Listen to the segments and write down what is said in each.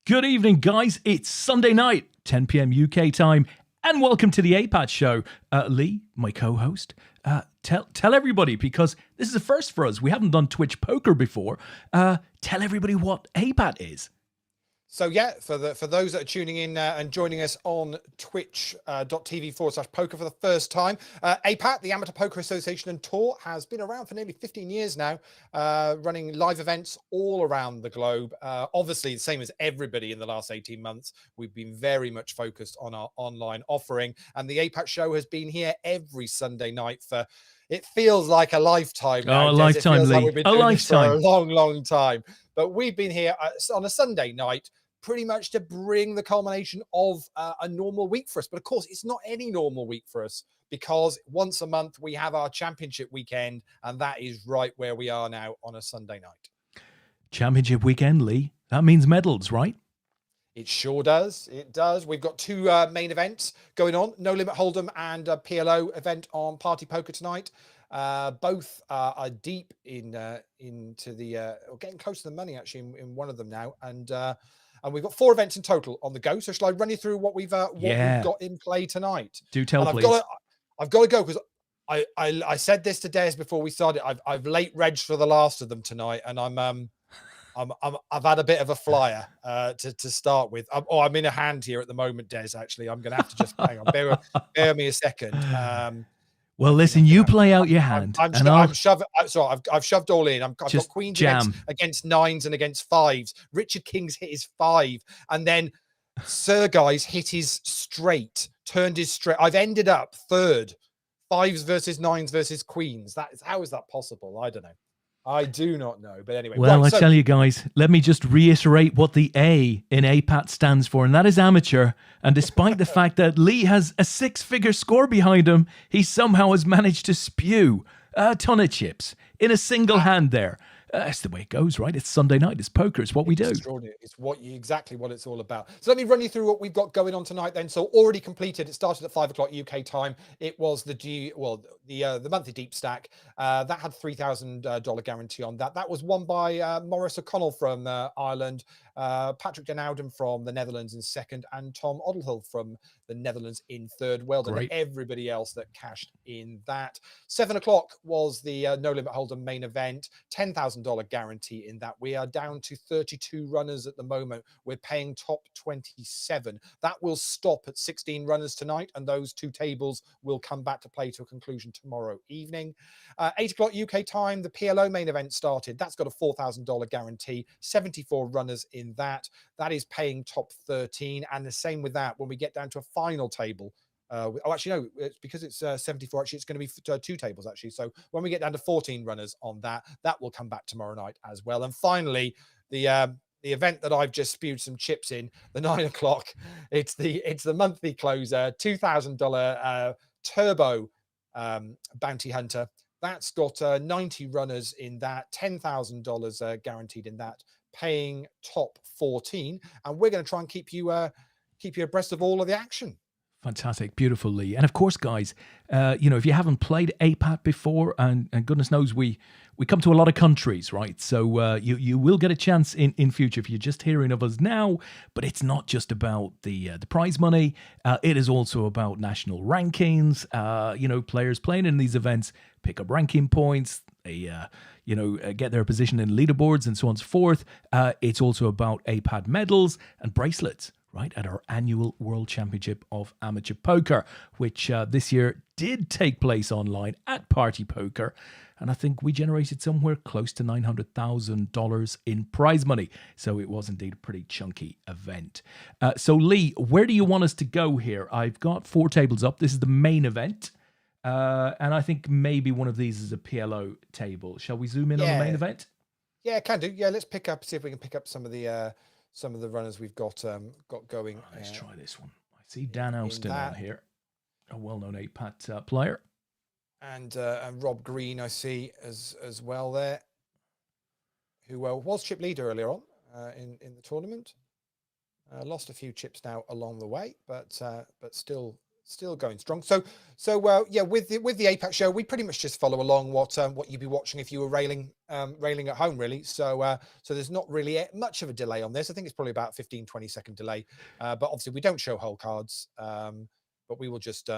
Good evening, guys. It's Sunday night, 10 p.m. UK time, and welcome to the APAT show. Lee, my co-host, tell everybody, because this is a first for us. We haven't done Twitch poker before. Tell everybody what APAT is. So yeah, for those that are tuning in and joining us on twitch.tv/poker for the first time, APAT, the Amateur Poker Association and Tour, has been around for nearly 15 years now, running live events all around the globe. Obviously, the same as everybody in the last 18 months, we've been very much focused on our online offering, and the APAT show has been here every Sunday night for, it feels like a lifetime now. Oh, a lifetime, Lee. Like we've been doing this for a long time. But we've been here on a Sunday night pretty much to bring the culmination of a normal week for us. But of course, it's not any normal week for us, because once a month we have our championship weekend, and that is right where we are now on a Sunday night. Championship weekend, Lee. That means medals, right? It sure does. It does. We've got two main events going on: No Limit Hold'em and a PLO event on Party Poker tonight. Both are deep into the or getting close to the money actually in one of them now, and we've got 4 events in total on the go. So shall I run you through what we've got in play tonight? Do tell, and please. I've got to go, because I said this to Des before we started. I've late regged for the last of them tonight, and I've had a bit of a flyer to start with. I'm in a hand here at the moment, Des. Actually, I'm going to have to just hang on. Bear me a second. Well, listen, you play out your hand. I'm shoving. Sorry, I've shoved all in. I've got queens against 9s and against 5s. Richard King's hit his 5, and then Sir Guy's hit his straight, turned his straight. I've ended up third. 5s versus 9s versus queens. How is that possible? I don't know. I do not know. But anyway. Well, I tell you guys, let me just reiterate what the A in APAT stands for, and that is amateur. And despite the fact that Lee has a 6-figure score behind him, he somehow has managed to spew a ton of chips in a single hand there. That's the way it goes, right? It's Sunday night. It's poker. It's what we do. Extraordinary. It's exactly what it's all about. So let me run you through what we've got going on tonight then. So already completed. It started at 5 o'clock UK time. It was the monthly deep stack. That had $3,000 guarantee on that. That was won by Maurice O'Connell from Ireland, Patrick Den Ouden from the Netherlands in second, and Tom Odelhill from the Netherlands in third. Well done to everybody else that cashed in that. 7 o'clock was the No Limit Hold'em main event. $10,000 guarantee in that. We are down to 32 runners at the moment. We're paying top 27. That will stop at 16 runners tonight, and those 2 tables will come back to play to a conclusion tomorrow evening. 8 o'clock UK time, the PLO main event started. That's got a $4,000 guarantee, 74 runners in that. That is paying top 13, and the same with that when we get down to a final table. Actually, no, it's because it's 74. Actually, it's going to be 2 tables, actually. So when we get down to 14 runners on that will come back tomorrow night as well. And finally, the event that I've just spewed some chips in, the 9 o'clock, it's the monthly closer, $2,000 turbo bounty hunter. That's got 90 runners in that, $10,000 guaranteed in that, paying top 14. And we're going to try and keep you abreast of all of the action. Fantastic. Beautiful, Lee. And of course, guys, if you haven't played APAT before, and goodness knows we come to a lot of countries, right? So you will get a chance in future if you're just hearing of us now. But it's not just about the prize money. It is also about national rankings. Players playing in these events pick up ranking points. They get their position in leaderboards and so on and so forth. It's also about APAT medals and bracelets, right, at our annual World Championship of Amateur Poker, which this year did take place online at Party Poker. And I think we generated somewhere close to $900,000 in prize money. So it was indeed a pretty chunky event. So Lee, where do you want us to go here? I've got 4 tables up. This is the main event. And I think maybe one of these is a PLO table. Shall we zoom in on the main event? Yeah, can do. Yeah, let's see if we can pick up some of the runners we've got going. Let's try this one. I see Dan Austin on here, a well-known APAT player, and Rob Green I see as well there, who was chip leader earlier on in the tournament. Lost a few chips now along the way, but still Still going strong. So yeah, with the APAT show, we pretty much just follow along what you'd be watching if you were railing at home, really. So there's not really much of a delay on this. I think it's probably about 15-20 second delay. But obviously we don't show whole cards. But we will just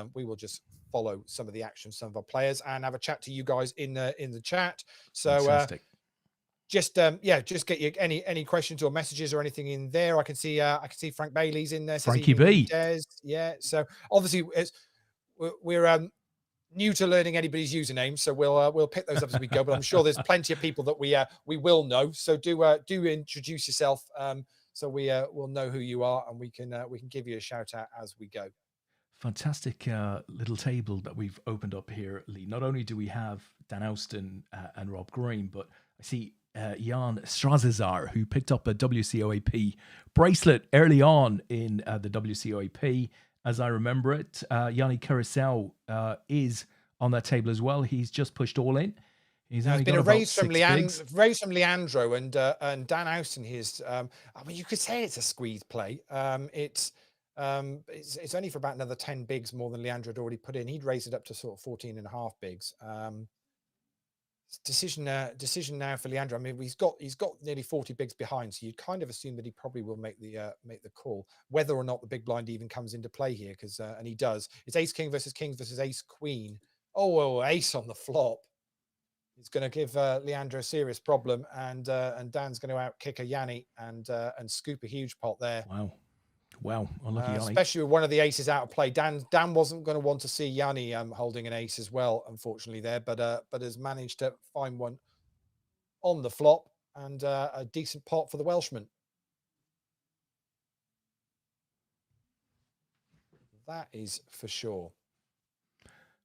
follow some of the action, some of our players, and have a chat to you guys in the chat. So Fantastic. just get you any questions or messages or anything in there. I can see Frank Bailey's in there. Frankie B. Des. Yeah. So obviously we're new to learning anybody's username, so we'll pick those up as we go. But I'm sure there's plenty of people that we will know. So do introduce yourself, so we'll know who you are, and we can give you a shout out as we go. Fantastic little table that we've opened up here, Lee. Not only do we have Dan Austin and Rob Green, but I see Jan Strazizar, who picked up a WCOAP bracelet early on in the WCOAP, as I remember it. Yanni Carousel is on that table as well. He's just pushed all in. There's been a raise from Leandro and Dan Austin. I mean, you could say it's a squeeze play. It's only for about another 10 bigs more than Leandro had already put in. He'd raised it up to sort of 14.5 bigs. Decision now for Leandro. I mean, he's got nearly 40 bigs behind, so you'd kind of assume that he probably will make the call, whether or not the big blind even comes into play here, because and he does. It's ace king versus kings versus ace queen. Oh, ace on the flop. It's going to give Leandro a serious problem, and Dan's going to outkick a Yanni and scoop a huge pot there. Wow, unlucky Yanni. Especially with one of the aces out of play. Dan wasn't going to want to see Yanni holding an ace as well, unfortunately there, but has managed to find one on the flop, and a decent pot for the Welshman. That is for sure.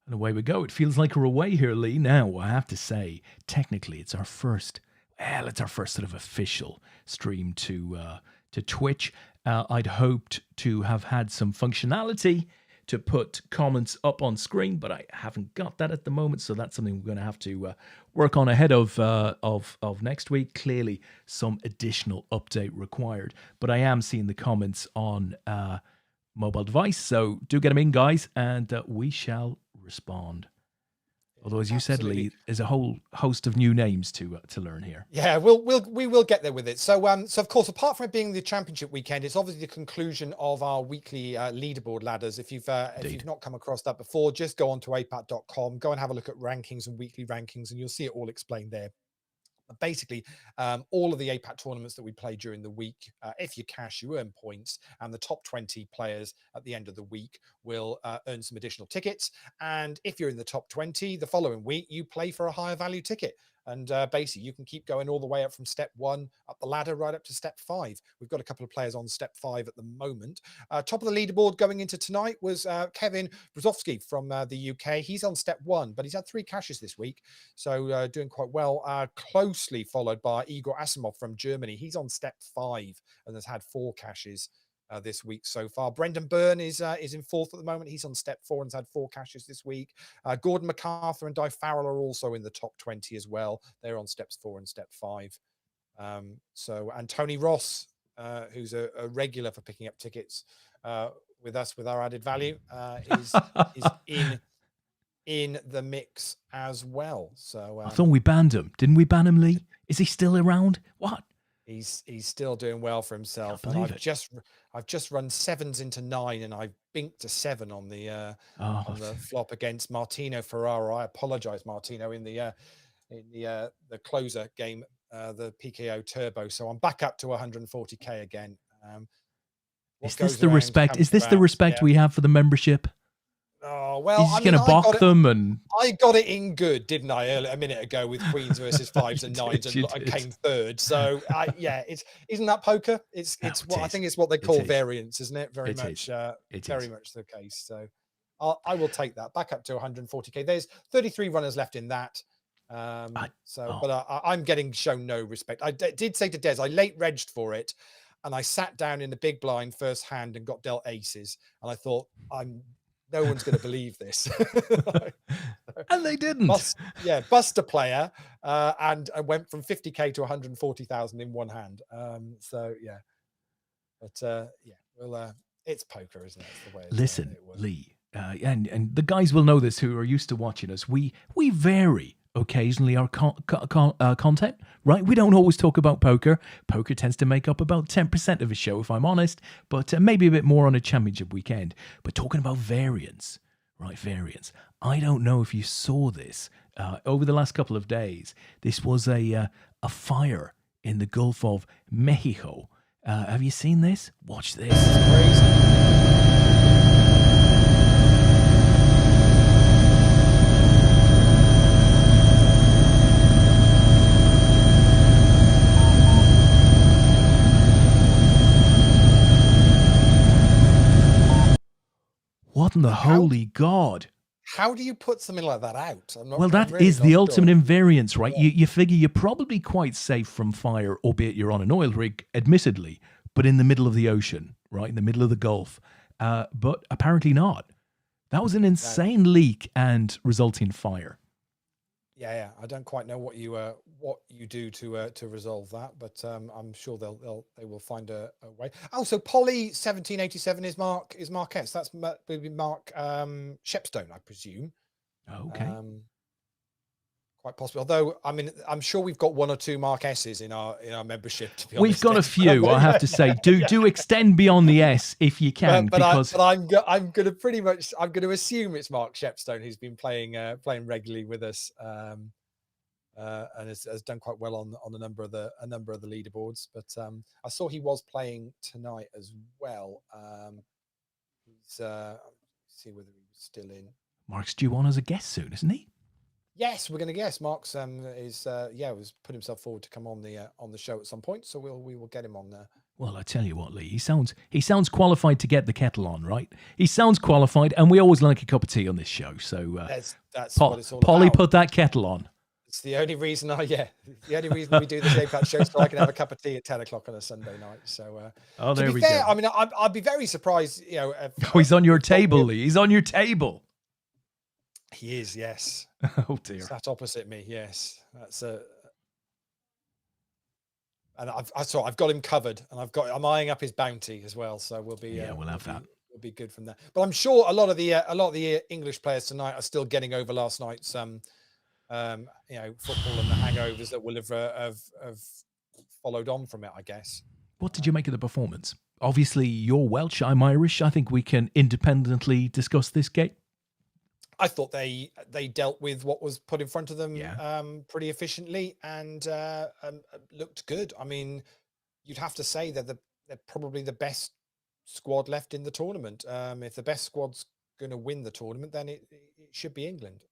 And away we go. It feels like we're away here, Lee. Now, I have to say, technically, it's our first sort of official stream to Twitch. I'd hoped to have had some functionality to put comments up on screen, but I haven't got that at the moment, so that's something we're going to have to work on ahead of next week. Clearly, some additional update required, but I am seeing the comments on mobile device, so do get them in, guys, and we shall respond. Although, as you said, Lee, there's a whole host of new names to learn here. Yeah, we will get there with it. So of course, apart from it being the championship weekend, it's obviously the conclusion of our weekly leaderboard ladders. If you've not come across that before, just go on to apat.com, go and have a look at rankings and weekly rankings, and you'll see it all explained there. Basically, all of the APAT tournaments that we play during the week, if you cash, you earn points, and the top 20 players at the end of the week will earn some additional tickets. And if you're in the top 20 the following week, you play for a higher value ticket. And basically, you can keep going all the way up from step 1 up the ladder right up to step 5. We've got a couple of players on step 5 at the moment. Top of the leaderboard going into tonight was Kevin Brzozowski from the UK. He's on step 1, but he's had 3 cashes this week, so doing quite well. Closely followed by Igor Asimov from Germany. He's on step 5 and has had 4 cashes this week so far. Brendan Byrne is in 4th at the moment. He's on step 4 and has had 4 cashes this week. Gordon MacArthur and Di Farrell are also in the top 20 as well. They're on steps 4 and step 5. And Tony Ross, who's a regular for picking up tickets with us with our added value, is in the mix as well. So I thought we banned him. Didn't we ban him, Lee? Is he still around? What? He's still doing well for himself. And I've just run 7s into 9, and I've binked a 7 on the flop against Martino Ferraro. I apologize, Martino, in the closer game, the PKO Turbo. So I'm back up to 140k again. Is this the respect? Is this the respect we have for the membership? Oh, well, he's going to balk them, and I got it in good, didn't I, a minute ago with queens versus 5s and 9s, and I came 3rd. So isn't that poker? It's what I think it's what they call variance, isn't it? Very much the case. So I will take that back up to 140k. There's 33 runners left in that. But I'm getting shown no respect. I did say to Des, I late regged for it, and I sat down in the big blind first hand and got dealt aces, and I thought, no one's going to believe this. And they didn't. Bust a player, and I went from 50k to 140,000 in one hand. It's poker, isn't it? It's the way Listen, Lee, and the guys will know this who are used to watching us. We vary occasionally our content, right? We don't always talk about poker. Poker tends to make up about 10% of a show, if I'm honest, but maybe a bit more on a championship weekend. But talking about variance, right? Variance. I don't know if you saw this over the last couple of days. This was a fire in the Gulf of Mexico. Have you seen this? Watch this. Crazy. What in the holy God? How do you put something like that out? Well, that is the ultimate invariance, right? You figure you're probably quite safe from fire, albeit you're on an oil rig, admittedly, but in the middle of the ocean, right? In the middle of the Gulf. But apparently not. That was an insane leak and resulting fire. Yeah. I don't quite know what you do to resolve that, but I'm sure they will find a way. Also, Polly 1787 is Mark S. That's maybe Mark Shepstone, I presume. Okay. Quite possibly. Although, I mean, I'm sure we've got one or two Mark S's in our membership. To be honest, we've got a few. I have to say, do extend beyond the S if you can, because I'm going to assume it's Mark Shepstone who's been playing regularly with us, and has done quite well on a number of the leaderboards. But I saw he was playing tonight as well. He's see whether he was still in. Mark's due on as a guest soon, isn't he? Yes, we're going to guess. Mark's was put himself forward to come on the show at some point, so we will get him on there. Well, I tell you what, Lee, he sounds qualified to get the kettle on, right? He sounds qualified, and we always like a cup of tea on this show. So that's what it's all Polly, about. Put that kettle on. It's the only reason we do the APAT show, so I can have a cup of tea at 10 o'clock on a Sunday night. So, there we go. I mean, I'd be very surprised. He's on your table, Lee. He's on your table. He is, yes. Oh dear. Sat opposite me, yes. That's and I've got him covered, and I'm eyeing up his bounty as well. So we'll be we'll have that. We'll be good from there. But I'm sure a lot of the English players tonight are still getting over last night's football and the hangovers that will have followed on from it, I guess. What did you make of the performance? Obviously, you're Welsh, I'm Irish. I think we can independently discuss this game. I thought they dealt with what was put in front of them pretty efficiently and looked good. I mean, you'd have to say that they're probably the best squad left in the tournament. If the best squad's going to win the tournament, then it should be England.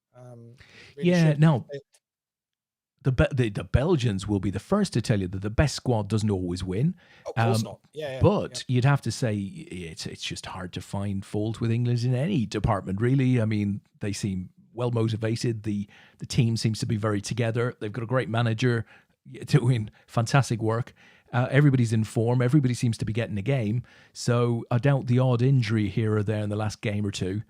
The Belgians will be the first to tell you that the best squad doesn't always win. Of course not. But you'd have to say it's just hard to find fault with England in any department, really. I mean, they seem well motivated. The team seems to be very together. They've got a great manager doing fantastic work. Everybody's in form. Everybody seems to be getting a game. So I doubt the odd injury here or there in the last game or two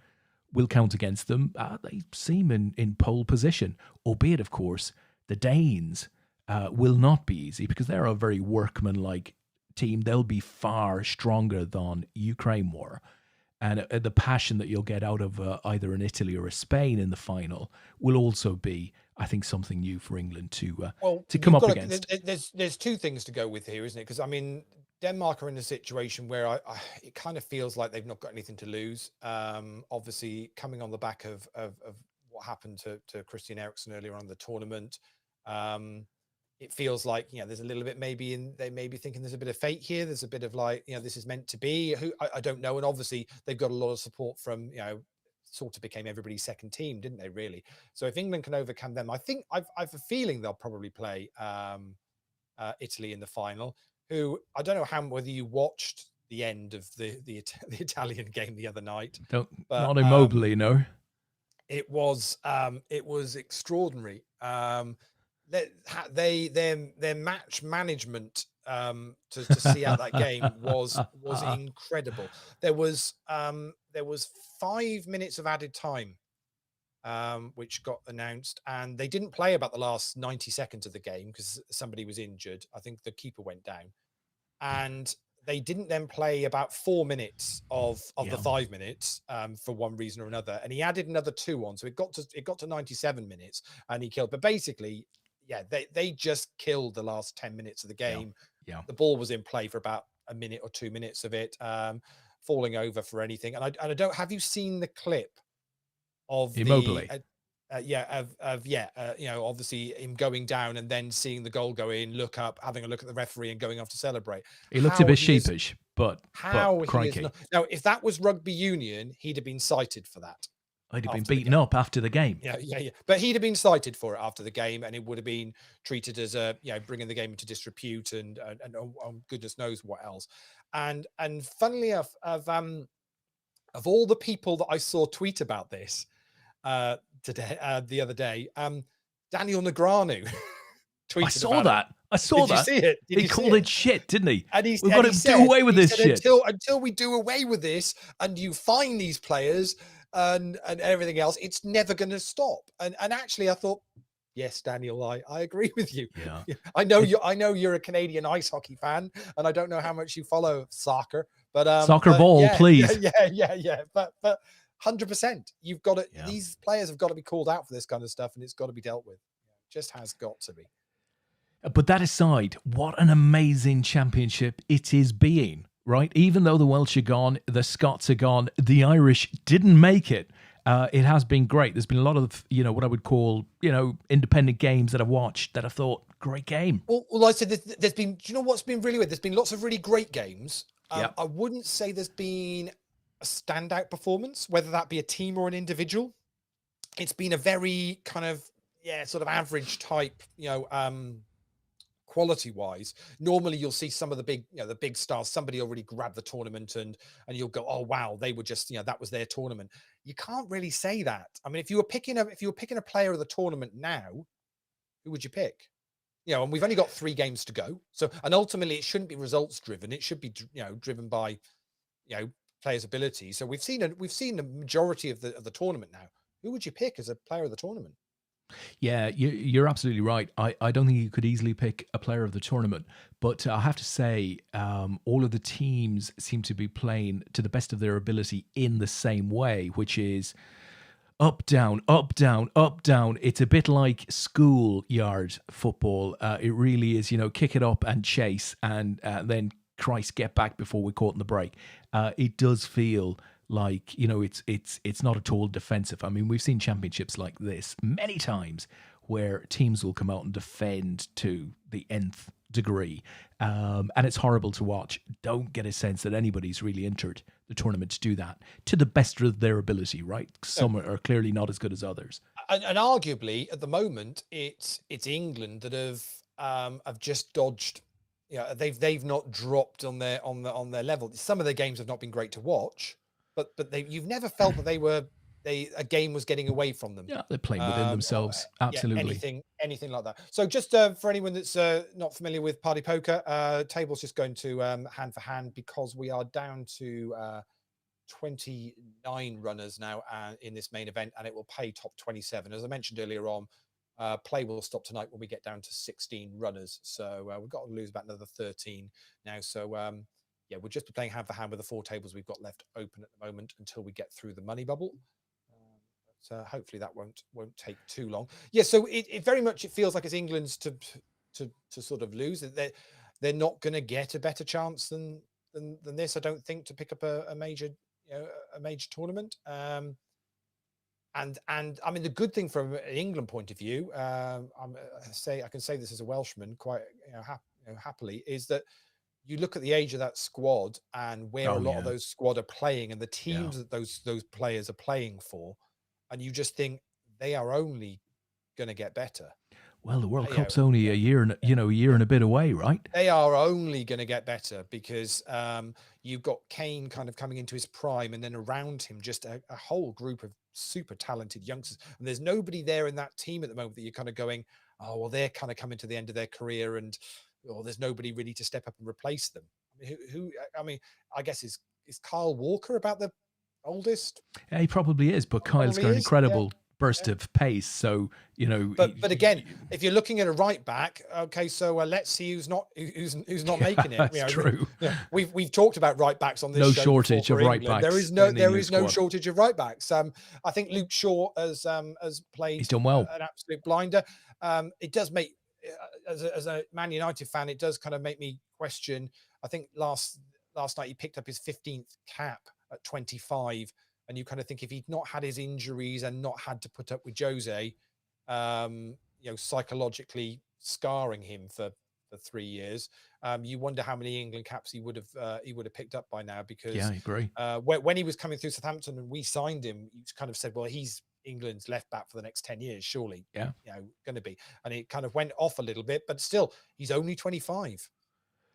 will count against them. They seem in pole position, albeit, of course, the Danes will not be easy because they're a very workmanlike team. They'll be far stronger than Ukraine were. And the passion that you'll get out of either an Italy or a Spain in the final will also be, I think, something new for England to come up against. There's two things to go with here, isn't it? Because, I mean, Denmark are in a situation where it kind of feels like they've not got anything to lose. Obviously, coming on the back of what happened to Christian Eriksen earlier on in the tournament, it feels like there's a little bit they may be thinking there's a bit of fate here. There's a bit of like this is meant to be. I don't know. And obviously they've got a lot of support from sort of became everybody's second team, didn't they? Really. So if England can overcome them, I think I've a feeling they'll probably play Italy in the final. Who I don't know whether you watched the end of the Italian game the other night. Not Immobile, no. It was extraordinary. Their match management to see out that game was incredible. There was 5 minutes of added time, which got announced, and they didn't play about the last 90 seconds of the game because somebody was injured. I think the keeper went down, and they didn't then play about 4 minutes of the Yeah. 5 minutes for one reason or another, and he added another 2 on, so it got to 97 minutes, and he killed. But basically, yeah, they just killed the last 10 minutes of the game. Yeah. The ball was in play for about a minute or 2 minutes of it, falling over for anything. And I don't, have you seen the clip of Immobile. obviously him going down and then seeing the goal go in, look up, having a look at the referee, and going off to celebrate. He looks a bit sheepish, but He is crikey. not. Now, if that was rugby union, he'd have been cited for that. He'd have been beaten up after the game. Yeah. But he'd have been cited for it after the game, and it would have been treated as bringing the game into disrepute and goodness knows what else. And funnily enough, of all the people that I saw tweet about this today, the other day, Daniel Negreanu tweeted. I saw that. Did you see it? He called it shit, didn't he? And we've got to do away with this shit until we do away with this, and you find these players and everything else, it's never going to stop. And actually, I thought, yes, Daniel, I agree with you. Yeah. I know you're a Canadian ice hockey fan, and I don't know how much you follow soccer, but ball, please. Yeah. But 100%, you've got to. Yeah. These players have got to be called out for this kind of stuff, and it's got to be dealt with. It just has got to be. But that aside, what an amazing championship it is being, right? Even though the Welsh are gone, the Scots are gone, the Irish didn't make it. It has been great. There's been a lot of, what I would call, independent games that I've watched that I thought, great game. Well, I said there's been, do you know what's been really weird? There's been lots of really great games. I wouldn't say there's been a standout performance, whether that be a team or an individual. It's been a very kind of, sort of average type, quality wise. Normally you'll see some of the big stars, somebody already grabbed the tournament, and you'll go, oh wow, they were just, that was their tournament. You can't really say that. I mean, if you were picking a player of the tournament now, who would you pick? And we've only got 3 games to go. So, and ultimately it shouldn't be results driven. It should be, driven by, players' ability. So we've seen the majority of the tournament now. Who would you pick as a player of the tournament? Yeah, you're absolutely right. I don't think you could easily pick a player of the tournament, but I have to say, all of the teams seem to be playing to the best of their ability in the same way, which is up, down, up, down, up, down. It's a bit like schoolyard football. It really is, kick it up and chase, and then Christ, get back before we're caught in the break. It does feel like, it's not at all defensive. I mean, we've seen championships like this many times where teams will come out and defend to the nth degree. And it's horrible to watch. Don't get a sense that anybody's really entered the tournament to do that to the best of their ability, right? Some are clearly not as good as others. And arguably at the moment, it's England that have just dodged. They've not dropped on their level. Some of their games have not been great to watch, but you've never felt that a game was getting away from them. Yeah, they're playing within themselves. Absolutely. Anything like that. So just for anyone that's not familiar with party poker, table's just going to hand for hand, because we are down to 29 runners now in this main event, and it will pay top 27. As I mentioned earlier on, play will stop tonight when we get down to 16 runners. So we've got to lose about another 13 now. So we'll just be playing hand for hand with the 4 tables we've got left open at the moment until we get through the money bubble. So hopefully that won't take too long. Yeah, so it very much, it feels like it's England's to sort of lose. They're not going to get a better chance than this, I don't think, to pick up a major tournament. And I mean, the good thing from an England point of view, I can say this as a Welshman quite happily, is that you look at the age of that squad and where a lot of those squad are playing, and the teams that those players are playing for, and you just think they are only going to get better. Well, the World Cup's only a year and a bit away, right? They are only going to get better, because you've got Kane kind of coming into his prime, and then around him just a whole group of super talented youngsters. And there's nobody there in that team at the moment that you're kind of going, oh, well, they're kind of coming to the end of their career, and there's nobody really to step up and replace them. I mean, I guess is Kyle Walker about the oldest? Yeah, he probably is, but Kyle's got an incredible burst of pace. So, you know, But again, if you're looking at a right back, okay, so let's see who's not making it. that's true. We've talked about right backs on this No show shortage before of for right England. backs. There is no shortage of right backs. I think Luke Shaw has played He's done well. an absolute blinder. It does make as a Man United fan, it does kind of make me question. I think last night he picked up his 15th cap at 25, and you kind of think if he'd not had his injuries and not had to put up with Jose, psychologically scarring him for 3 years, you wonder how many England caps he would have picked up by now. Because yeah, I agree. When he was coming through Southampton and we signed him, you kind of said, well, he's England's left back for the next 10 years, surely. Yeah, going to be. And it kind of went off a little bit, but still, he's only 25.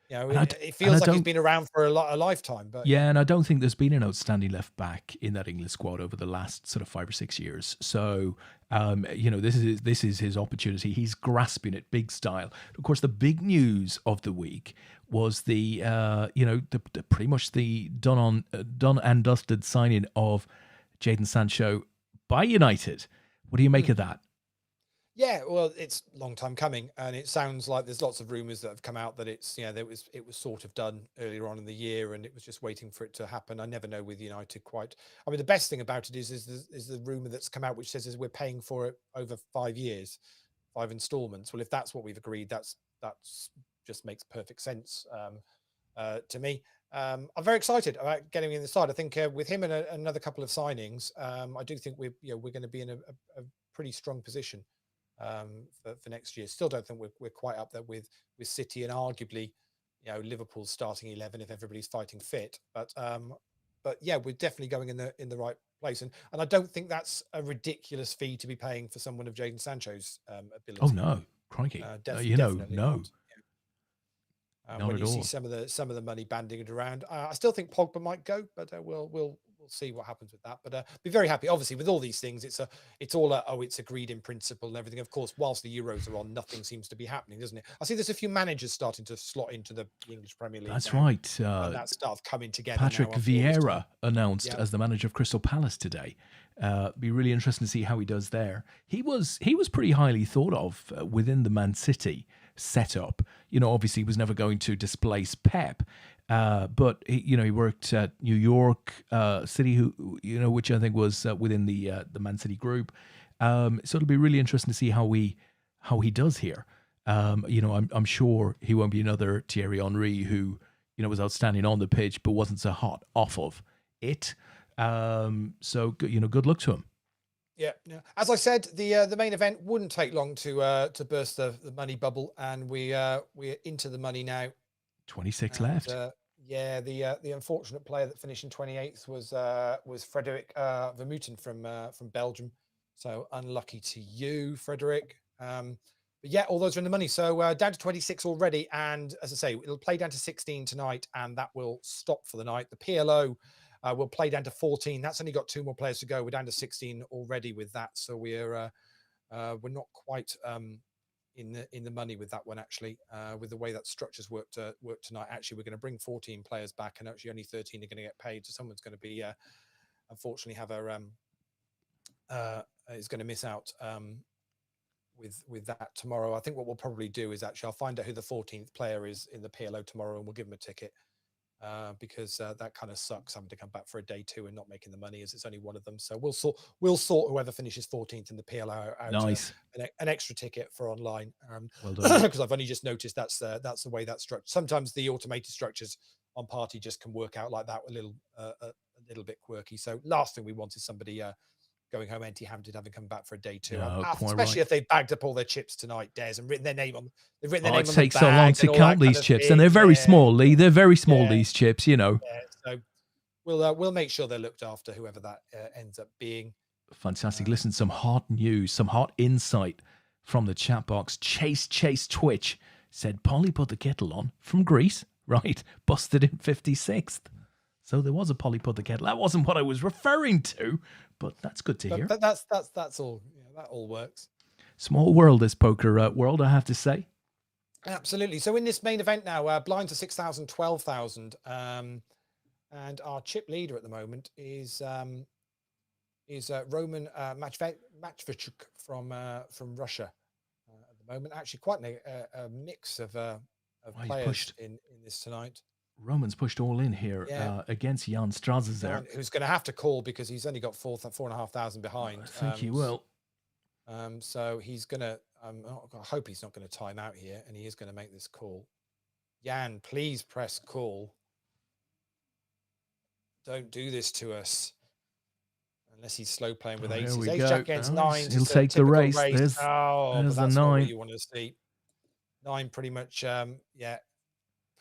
It feels like he's been around for a lifetime. But yeah, and I don't think there's been an outstanding left back in that England squad over the last sort of 5 or 6 years. So, this is his opportunity. He's grasping it big style. Of course, the big news of the week was the pretty much the done and dusted signing of Jadon Sancho by United. What do you make of that? Yeah, well, it's a long time coming, and it sounds like there's lots of rumours that have come out that it was sort of done earlier on in the year, and it was just waiting for it to happen. I never know with United quite. I mean, the best thing about it is the rumour that's come out, which says we're paying for it over 5 years, 5 instalments. Well, if that's what we've agreed, that's just makes perfect sense to me. I'm very excited about getting in the side. I think with him and another couple of signings, I do think we're going to be in a pretty strong position for next year. Still don't think we're quite up there with City and arguably, Liverpool's starting 11 if everybody's fighting fit. But yeah, we're definitely going in the right place, and I don't think that's a ridiculous fee to be paying for someone of Jadon Sancho's ability. Oh no, crikey! Definitely no. Not. When you see some of the money banding it around, I still think Pogba might go, but we'll see what happens with that. But be very happy. Obviously, with all these things, it's agreed in principle and everything. Of course, whilst the Euros are on, nothing seems to be happening, doesn't it? I see there's a few managers starting to slot into the English Premier League. That's now, right. and that stuff coming together. Patrick Vieira announced Yeah. as the manager of Crystal Palace today. Be really interesting to see how he does there. He was pretty highly thought of within the Man City setup. Obviously he was never going to displace Pep, but he worked at New York City, which I think was within the Man City group. So it'll be really interesting to see how he does here. I'm sure he won't be another Thierry Henry who was outstanding on the pitch but wasn't so hot off of it. So good luck to him. Yeah. As I said, the main event wouldn't take long to burst the money bubble, and we're into the money now. 26 left. The unfortunate player that finished in 28th was Frederick Vermeulen from Belgium. So unlucky to you, Frederick. But yeah, all those are in the money. So down to 26 already, and as I say, it'll play down to 16 tonight, and that will stop for the night. The PLO. We'll play down to 14. That's only got 2 more players to go. We're down to 16 already with that, so we're not quite in the money with that one actually. With the way that structures work tonight, actually, we're going to bring 14 players back, and actually only 13 are going to get paid. So someone's going to be unfortunately have is going to miss out with that tomorrow. I think what we'll probably do is actually I'll find out who the 14th player is in the PLO tomorrow, and we'll give him a ticket. Because that kind of sucks having to come back for a day 2 and not making the money, as it's only one of them. So we'll sort whoever finishes 14th in the PLO out. Nice. An extra ticket for online. Well done. Because I've only just noticed that's the way that's structured. Sometimes the automated structures on Party just can work out like that, a little bit quirky. So last thing we want is somebody going home empty-handed, having come back for a day 2, especially if they've bagged up all their chips tonight, Des, and written their name on. They've written their name on the bag. It takes so long to count these chips, and they're very small, Lee. They're very small. These chips, Yeah, so we'll make sure they're looked after, whoever that ends up being. Fantastic. Listen, some hot news, some hot insight from the chat box. Chase Twitch said Polly put the kettle on from Greece, right? Busted in 56th. So there was a Polly put the kettle. That wasn't what I was referring to, but that's good to hear. That's all. That all works. Small world, this poker world, I have to say. Absolutely. So in this main event now, blind to 6,000, 12,000, and our chip leader at the moment is is Roman Matchvichuk from Russia at the moment. Actually, quite a mix of He's players pushed. in this tonight. Roman's pushed all in here Yeah. against Jan Strazes there. Who's going to have to call because he's only got 4,500 behind. I think he will. So he's going to, I hope he's not going to time out here, and he is going to make this call. Jan, please press call. Don't do this to us. Unless he's slow playing with aces. Here we Ace go. jack against nines. He'll take the race. There's but that's the not 9. what you want to see. 9 pretty much,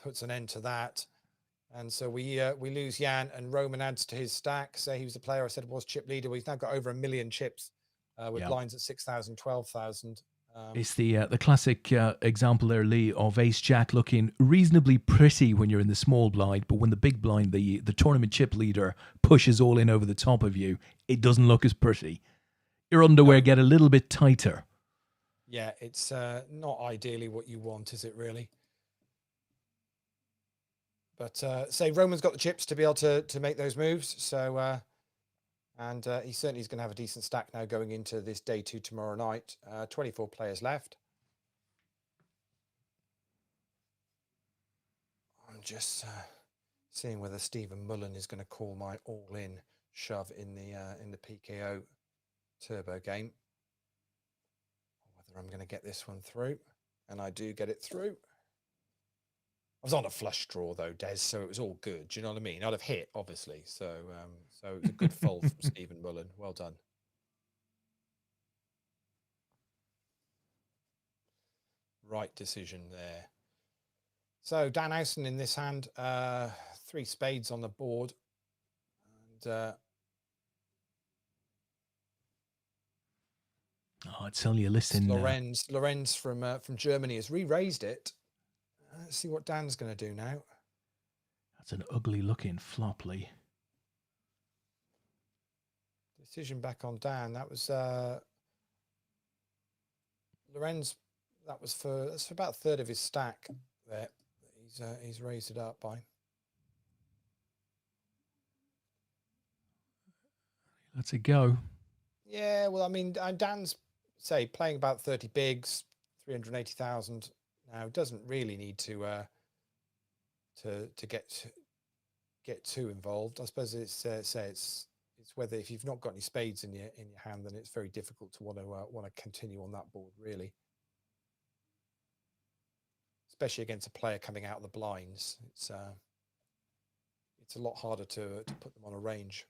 puts an end to that. And so we lose Jan, and Roman adds to his stack. Say he was the player I said was chip leader. We've now got over 1 million chips with blinds at 6,000, 12,000. It's the classic example there, Lee, of Ace Jack looking reasonably pretty when you're in the small blind, but when the big blind, the tournament chip leader, pushes all in over the top of you, it doesn't look as pretty. Your underwear get a little bit tighter. Yeah, it's not ideally what you want, is it really? But say Roman's got the chips to be able to make those moves. So, and he certainly is going to have a decent stack now going into this day 2 tomorrow night. 24 players left. I'm just seeing whether Stephen Mullen is going to call my all-in shove in the PKO turbo game. Whether I'm going to get this one through, and I do get it through. I was on a flush draw though, Des, so it was all good. Do you know what I mean? I'd have hit, obviously. So so it was a good fold from Stephen Mullen. Well done. Right decision there. So Dan Howson in this hand, 3 spades on the board. And I tell you, listen, Lorenz from Germany has re-raised it. Let's see what Dan's going to do now. That's an ugly looking flop, Lee. Decision back on Dan. That was Lorenz. That's for about a third of his stack there. He's raised it up by. Let's it go. Yeah, well, I mean, Dan's playing about 30 bigs, 380,000. Now doesn't really need to get too involved. I suppose it's whether if you've not got any spades in your hand, then it's very difficult to want to continue on that board, really. Especially against a player coming out of the blinds, it's a lot harder to put them on a range.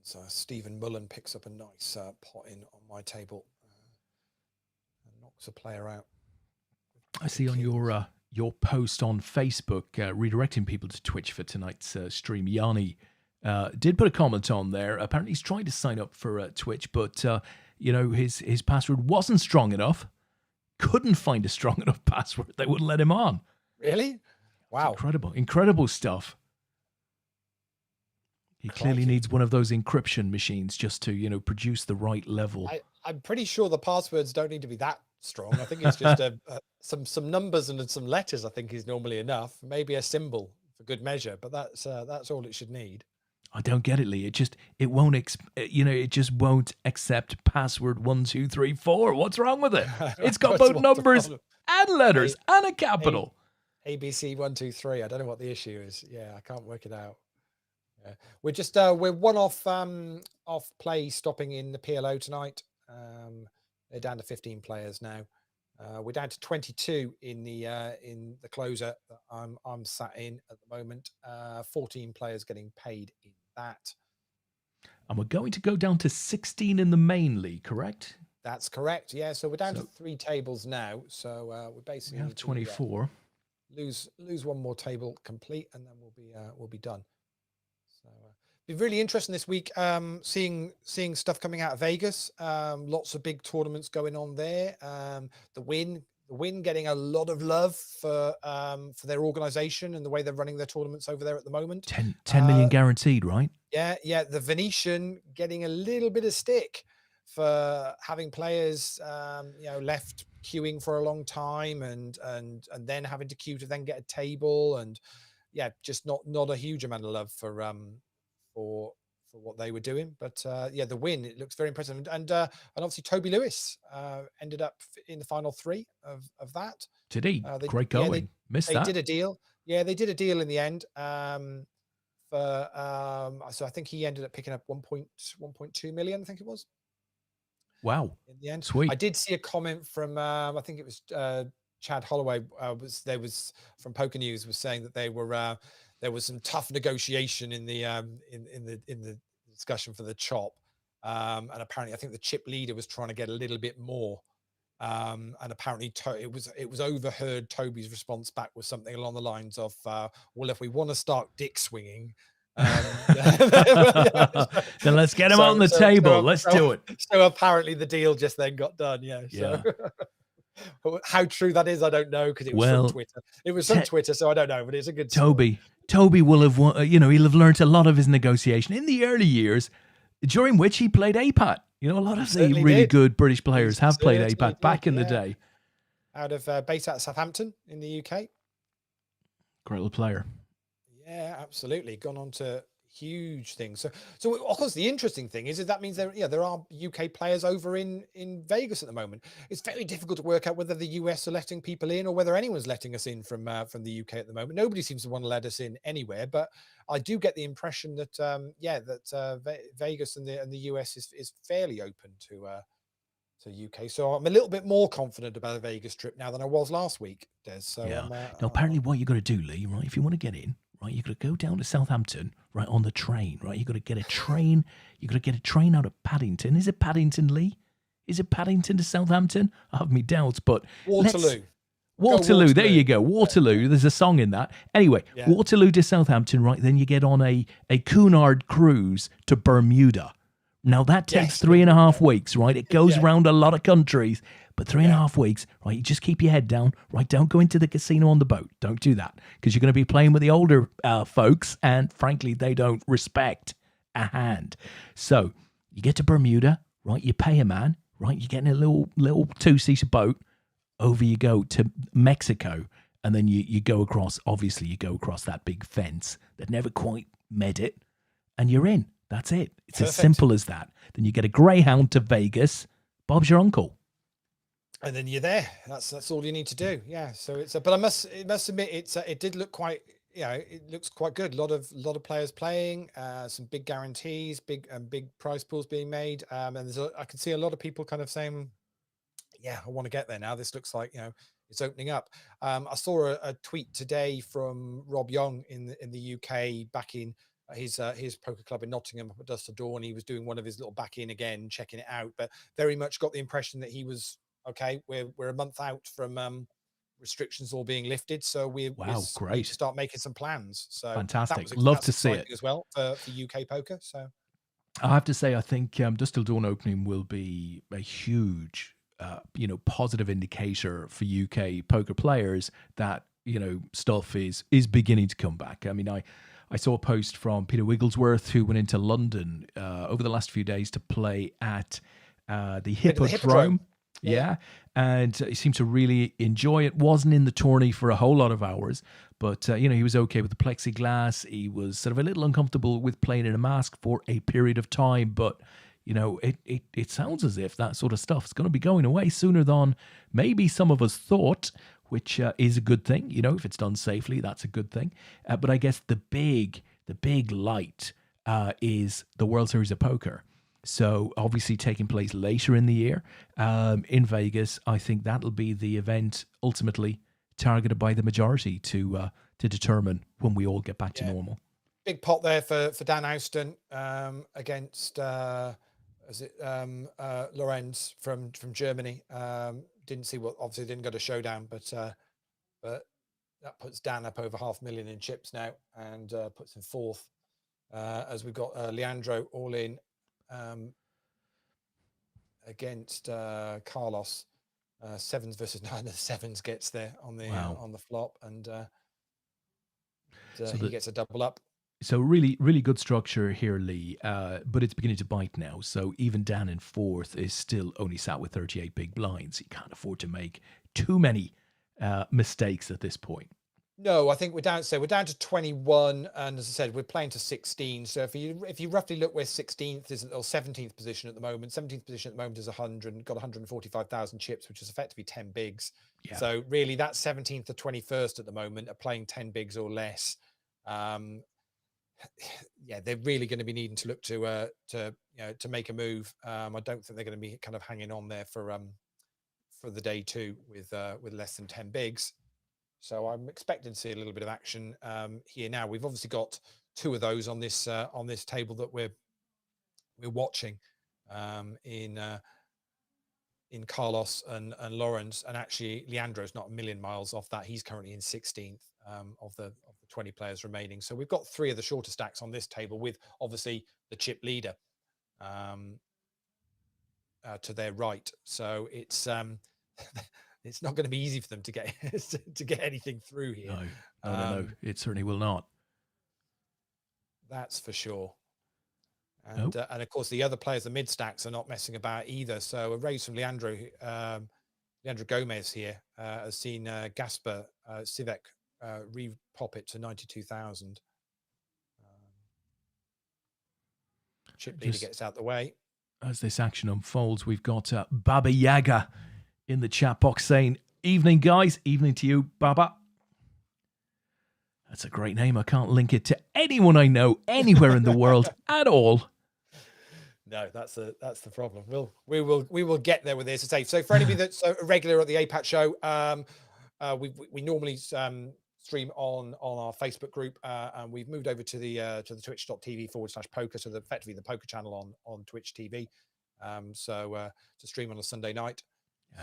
So Stephen Mullen picks up a nice pot in on my table and knocks a player out. I see on your post on Facebook redirecting people to Twitch for tonight's stream. Yanni did put a comment on there. Apparently he's trying to sign up for Twitch, but his password wasn't strong enough. Couldn't find a strong enough password. They wouldn't let him on. Really? Wow. Incredible stuff. He clearly needs one of those encryption machines just to, produce the right level. I'm pretty sure the passwords don't need to be that strong. I think it's just some numbers and some letters. I think is normally enough. Maybe a symbol for good measure, but that's all it should need. I don't get it, Lee. It won't. It just won't accept password 1 2 3 4. What's wrong with it? It's got both numbers and letters and a capital. ABC 1 2 3. I don't know what the issue is. Yeah, I can't work it out. Yeah. We're just we're one off play stopping in the PLO tonight. They're down to 15 players now. We're down to 22 in the closer that I'm sat in at the moment. 14 players getting paid in that. And we're going to go down to 16 in the main league, correct? That's correct. Yeah. So we're down to 3 tables now. So we're basically we have 24. Lose one more table complete, and then we'll be done. So be really interesting this week. Seeing stuff coming out of Vegas. Lots of big tournaments going on there. The Win getting a lot of love for their organization and the way they're running their tournaments over there at the moment. 10 million guaranteed, right? Yeah. The Venetian getting a little bit of stick for having players left queuing for a long time and then having to queue to then get a table, and yeah, just not a huge amount of love for what they were doing. But yeah, the win, it looks very impressive. And obviously Toby Lewis ended up in the final three of that. Did he? They Great yeah going. Missed they that. did a deal. Yeah, they did a deal in the end. For so I think he ended up picking up 1.2 million, I think it was, Wow. in the end. I Sweet. did see a comment from I think it was Chad Holloway, was from Poker News, was saying that there was some tough negotiation in the in the discussion for the chop, and apparently I think the chip leader was trying to get a little bit more, and apparently it was overheard. Toby's response back was something along the lines of, well, if we want to start dick swinging, then let's get him on the table. Let's do it. So apparently the deal just then got done. Yeah. Yeah. So how true that is, I don't know, because it was from Twitter. It was from Twitter, so I don't know, but it's a good story. Toby will have, he'll have learnt a lot of his negotiation in the early years, during which he played APAT. A lot of the really good British players have played APAT back in the day. Out of based out of Southampton in the UK. Great little player. Yeah, absolutely. Gone on to huge things. So of course the interesting thing is that means there are UK players over in Vegas at the moment. It's very difficult to work out whether the US are letting people in or whether anyone's letting us in from the UK at the moment. Nobody seems to want to let us in anywhere, but I do get the impression that Vegas and the US is fairly open to UK. So I'm a little bit more confident about a Vegas trip now than I was last week, Des. So yeah. Now apparently what you got to do, Lee, right, if you want to get in, right, you got to go down to Southampton, right, on the train, right? You got to get a train. You got to get a train out of Paddington. Is it Paddington, Lee? Is it Paddington to Southampton? I have my doubts, but Waterloo. There you go. Waterloo. There's a song in that. Anyway, Waterloo to Southampton, right? Then you get on a Cunard cruise to Bermuda. Now that takes 3.5 weeks, right? It goes around a lot of countries, but 3.5 weeks, right? You just keep your head down, right? Don't go into the casino on the boat. Don't do that, because you're going to be playing with the older folks, and frankly, they don't respect a hand. So you get to Bermuda, right? You pay a man, right? You get in a little two-seater boat. Over you go to Mexico, and then you go across. Obviously, you go across that big fence that never quite met it, and you're in. That's it. It's Perfect. As simple as that. Then you get a Greyhound to Vegas. Bob's your uncle. And then you're there. That's all you need to do. Yeah. So but I must admit, it did look quite. It looks quite good. A lot of players playing. Some big guarantees, big prize pools being made. And I can see a lot of people kind of saying, "Yeah, I want to get there now. This looks like it's opening up." I saw a tweet today from Rob Young in the UK backing his poker club in Nottingham at dusk to dawn. He was doing one of his little back in again, checking it out, but very much got the impression that he was okay. We're a month out from restrictions all being lifted, so we need to start making some plans. So fantastic. Love to see it as well for UK poker. So I have to say, I think dusk till dawn opening will be a huge positive indicator for UK poker players that stuff is beginning to come back. I mean, I saw a post from Peter Wigglesworth, who went into London over the last few days to play at the Hippodrome. Yeah. And he seemed to really enjoy it. Wasn't in the tourney for a whole lot of hours, but he was okay with the plexiglass. He was sort of a little uncomfortable with playing in a mask for a period of time, but it sounds as if that sort of stuff is going to be going away sooner than maybe some of us thought, which is a good thing. If it's done safely, that's a good thing. But I guess the big light is the World Series of Poker. So obviously taking place later in the year in Vegas. I think that'll be the event ultimately targeted by the majority to determine when we all get back to normal. Big pot there for Dan Houston against Lorenz from Germany. Didn't see obviously didn't go to showdown, but that puts Dan up over 500,000 in chips now, and puts him fourth as we've got Leandro all in against Carlos. Sevens versus 9. The sevens gets there on the flop, and so he gets a double up. So really, really good structure here, Lee, but it's beginning to bite now. So even Dan in fourth is still only sat with 38 big blinds. He can't afford to make too many mistakes at this point. No, I think we're down. So we're down to 21, and as I said, we're playing to 16. So if you roughly look where 16th is or 17th position at the moment, 17th position at the moment is 100, got 145,000 chips, which is effectively 10 bigs. Yeah. So really, that 17th to 21st at the moment are playing 10 bigs or less. Yeah, they're really going to be needing to look to make a move. I don't think they're going to be kind of hanging on there for the day two with less than 10 bigs. So I'm expecting to see a little bit of action here now. We've obviously got two of those on this table that we're watching in Carlos and Lawrence, and actually Leandro's not a million miles off that. He's currently in 16th of the 20 players remaining. So we've got three of the shorter stacks on this table, with obviously the chip leader to their right. So it's it's not going to be easy for them to get to get anything through here. No. It certainly will not. That's for sure. And and of course the other players, the mid stacks, are not messing about either. So a raise from Leandro Gomez here has seen Gasper Sivek re-pop it to 92,000. Chip leader gets out the way. As this action unfolds, we've got Baba Yaga in the chat box saying, "Evening, guys. Evening to you, Baba." That's a great name. I can't link it to anyone I know anywhere in the world at all. No, that's the problem. We will get there with this. So for anybody that's a regular at the APAT show, we normally stream on our Facebook group, and we've moved over to the twitch.tv/poker, so effectively the poker channel on Twitch TV. To stream on a Sunday night.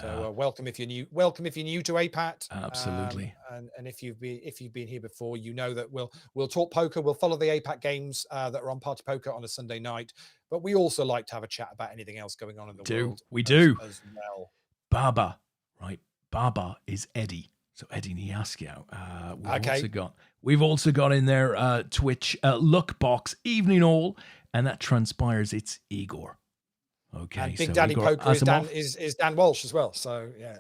So welcome if you're new. Welcome if you're new to APAT. Absolutely. And if you've been here before, you know that we'll talk poker. We'll follow the APAT games that are on Party Poker on a Sunday night. But we also like to have a chat about anything else going on in the world. We do as well. Baba, right? Baba is Eddie. So Eddie Niaskiao. We've also got in there Twitch Lookbox Evening All, and that transpires it's Igor. Okay, and Big Daddy Poker is Dan Walsh as well. So yeah.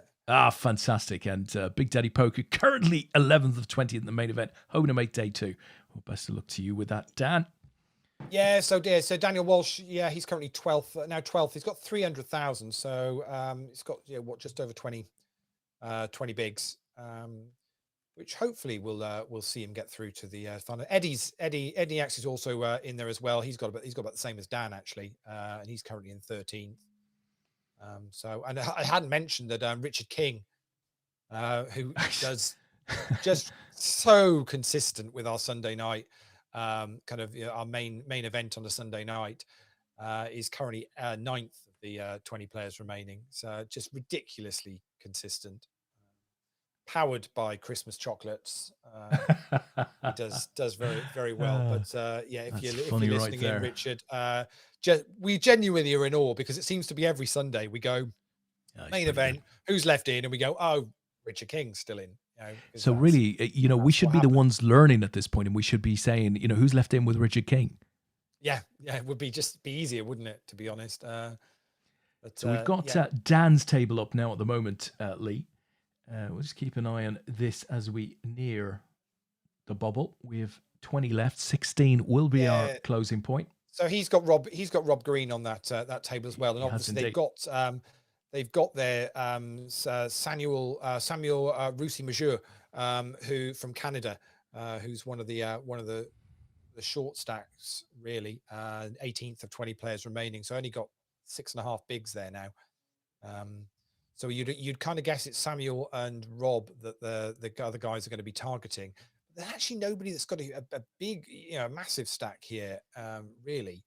Fantastic. And Big Daddy Poker currently 11th of 20 in the main event, hoping to make day two. Well, best of luck to you with that, Dan. Yeah, so Daniel Walsh, yeah, he's currently 12th now. 12th. He's got 300,000. So he's got just over 20 bigs. Which hopefully we'll see him get through to the final. Eddie X is also in there as well. He's got about the same as Dan actually, and he's currently in 13th. So, and I hadn't mentioned that Richard King, who does just so consistent with our Sunday night, our main event on a Sunday night, is currently 9th of the 20 players remaining. So just ridiculously consistent. Powered by Christmas chocolates. He does very, very well. But if you're listening in, Richard, we genuinely are in awe, because it seems to be every Sunday we go main event, who's left in, and we go, oh, Richard King's still in. So really, we should be the ones learning at this point, and we should be saying, who's left in with Richard King. Yeah, it would be easier, wouldn't it, to be honest? So we've got Dan's table up now at the moment, Lee. We'll just keep an eye on this as we near the bubble. We have 20 left. 16 will be our closing point. So he's got Rob Green on that table as well, and obviously they've got their Samuel Russi Majeur, who from Canada, who's one of the short stacks really, 18th of 20 players remaining. So only got 6.5 bigs there now. So you'd kind of guess it's Samuel and Rob that the other guys are going to be targeting. There's actually nobody that's got a big, massive stack here, really,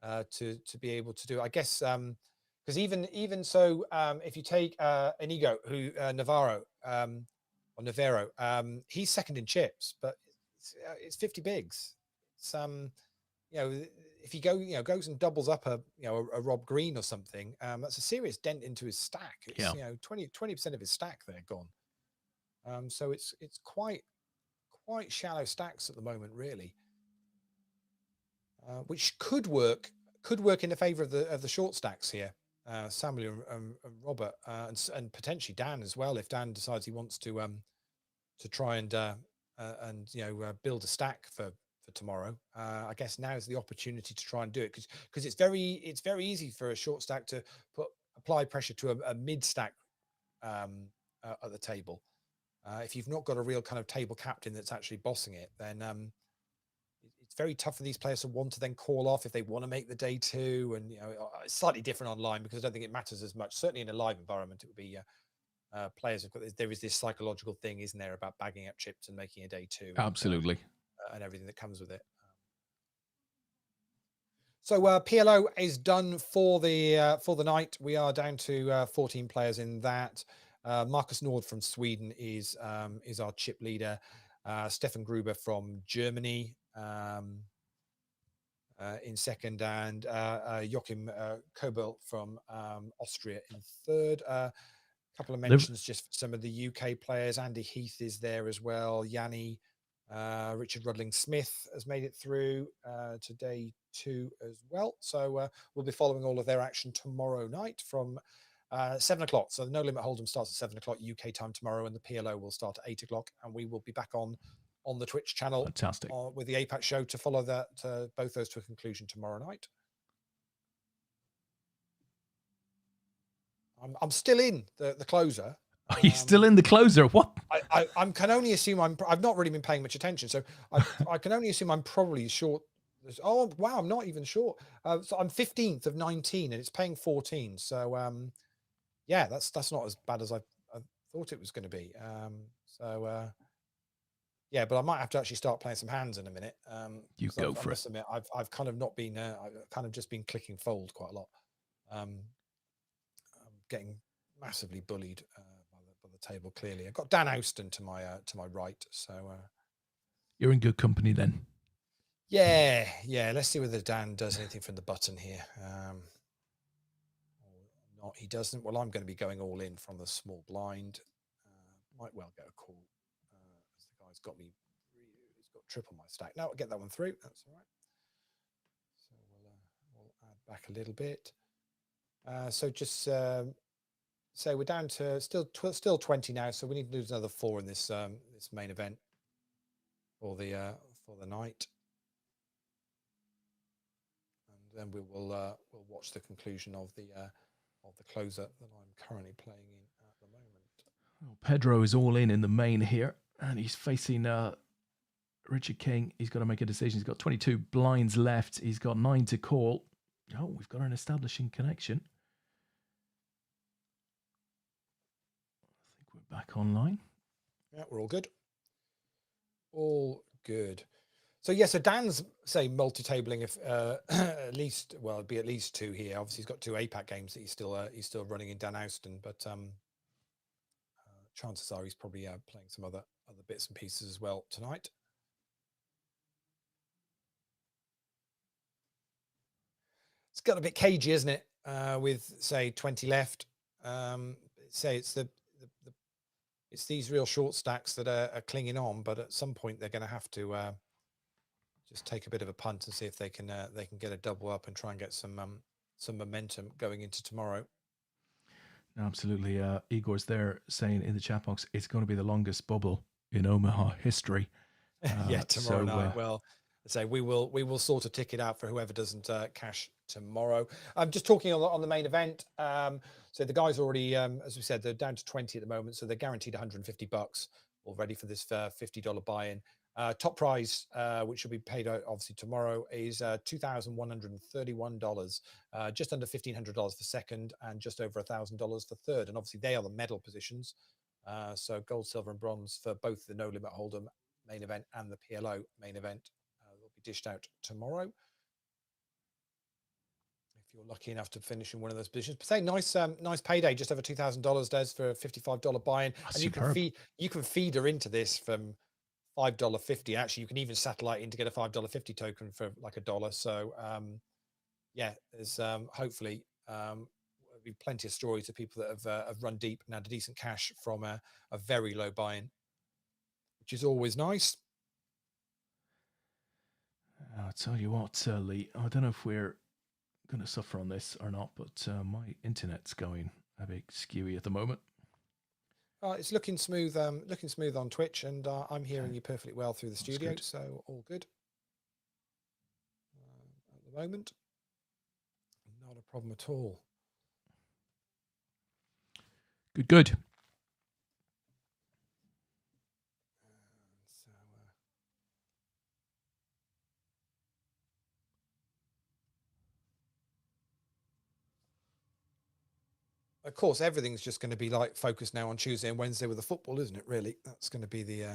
to be able to do. I guess because even so, if you take Inigo, who Navarro or Navarro, he's second in chips, but it's 50 bigs. It's if he goes and doubles up a Rob Green or something, that's a serious dent into his stack. It's 20% of his stack there gone. So it's quite shallow stacks at the moment, really, which could work in the favor of the short stacks here. Samuel and Robert, and potentially Dan as well, if Dan decides he wants to try and and build a stack for tomorrow, I guess now is the opportunity to try and do it, because it's very easy for a short stack to apply pressure to a mid stack at the table. If you've not got a real kind of table captain that's actually bossing it, then it's very tough for these players to want to then call off if they want to make the day two. And it's slightly different online, because I don't think it matters as much. Certainly in a live environment, it would be players have got there is this psychological thing, isn't there, about bagging up chips and making a day two. Absolutely. And everything that comes with it. So PLO is done for the night. We are down to 14 players in that. Marcus Nord from Sweden is our chip leader. Stefan Gruber from Germany in second, and Joachim Kobel from Austria in third. Couple of mentions just for some of the UK players. Andy Heath is there as well. Yanni, Richard Rudling Smith has made it through to day two as well. So we'll be following all of their action tomorrow night from 7 o'clock. So the No Limit Hold'em starts at 7 o'clock UK time tomorrow, and the PLO will start at 8 o'clock. And we will be back on the Twitch channel. Fantastic. With the APAT show to follow that both those to a conclusion tomorrow night. I'm still in the closer. Are you still in the closer? What? I can only assume I've not really been paying much attention, so I can only assume I'm probably short. Oh wow, I'm not even short. So I'm 15th of 19, and it's paying 14. So yeah, that's not as bad as I thought it was going to be. Yeah, but I might have to actually start playing some hands in a minute. You go for it. I must admit, I've kind of not been. I've kind of just been clicking fold quite a lot. I'm getting massively bullied by the table. Clearly, I've got Dan Austin to my right. So you're in good company then. Yeah. Let's see whether Dan does anything from the button here. Or not, he doesn't. Well, I'm going to be going all in from the small blind. Might well get a call. The guy's got me. He's got triple my stack. No, I'll get that one through. That's all right. So we'll add back a little bit. So just say we're down to still 20 now. So we need to lose another 4 in this this main event for the night. And then we'll watch the conclusion of the closer that I'm currently playing in at the moment. Well, Pedro is all in the main here, and he's facing Richard King. He's got to make a decision. He's got 22 blinds left. He's got 9 to call. Oh, we've got an establishing connection. I think we're back online. Yeah, we're all good. All good. So yeah, so Dan's multi-tabling if at least, well, it'd be at least 2 here. Obviously, he's got 2 APAT games that he's still running in Dan Austin, but chances are he's probably playing some other bits and pieces as well tonight. It's got a bit cagey, isn't it? With say 20 left. Say it's these real short stacks that are clinging on, but at some point they're going to have to just take a bit of a punt and see if they can get a double up and try and get some momentum going into tomorrow. Absolutely. Igor's there saying in the chat box, it's going to be the longest bubble in Omaha history. Yeah, tomorrow night. Well, so we will sort a ticket out for whoever doesn't cash tomorrow. I'm just talking on the main event. So the guys already, as we said, they're down to 20 at the moment, so they're guaranteed $150 already for this $50 buy-in. Top prize, which will be paid out obviously tomorrow, is $2,131, just under $1,500 for second, and just over $1,000 for third. And obviously they are the medal positions. So gold, silver, and bronze for both the No Limit Hold'em main event and the PLO main event will be dished out tomorrow. If you're lucky enough to finish in one of those positions, but say nice payday, just over $2,000, Des, for a $55 buy-in, and you can feed her into this from $5.50. Actually, you can even satellite in to get a $5.50 token for like $1. So yeah, there's hopefully there'll be plenty of stories of people that have run deep and had a decent cash from a very low buy-in, which is always nice. I'll tell you what, Lee, I don't know if we're going to suffer on this or not, but my internet's going a bit skewy at the moment. It's looking smooth. Looking smooth on Twitch, and I'm hearing you perfectly well through the studio. good. So all good at the moment. Not a problem at all. Good. Of course, everything's just going to be like focused now on Tuesday and Wednesday with the football, isn't it? Really, that's going to be the.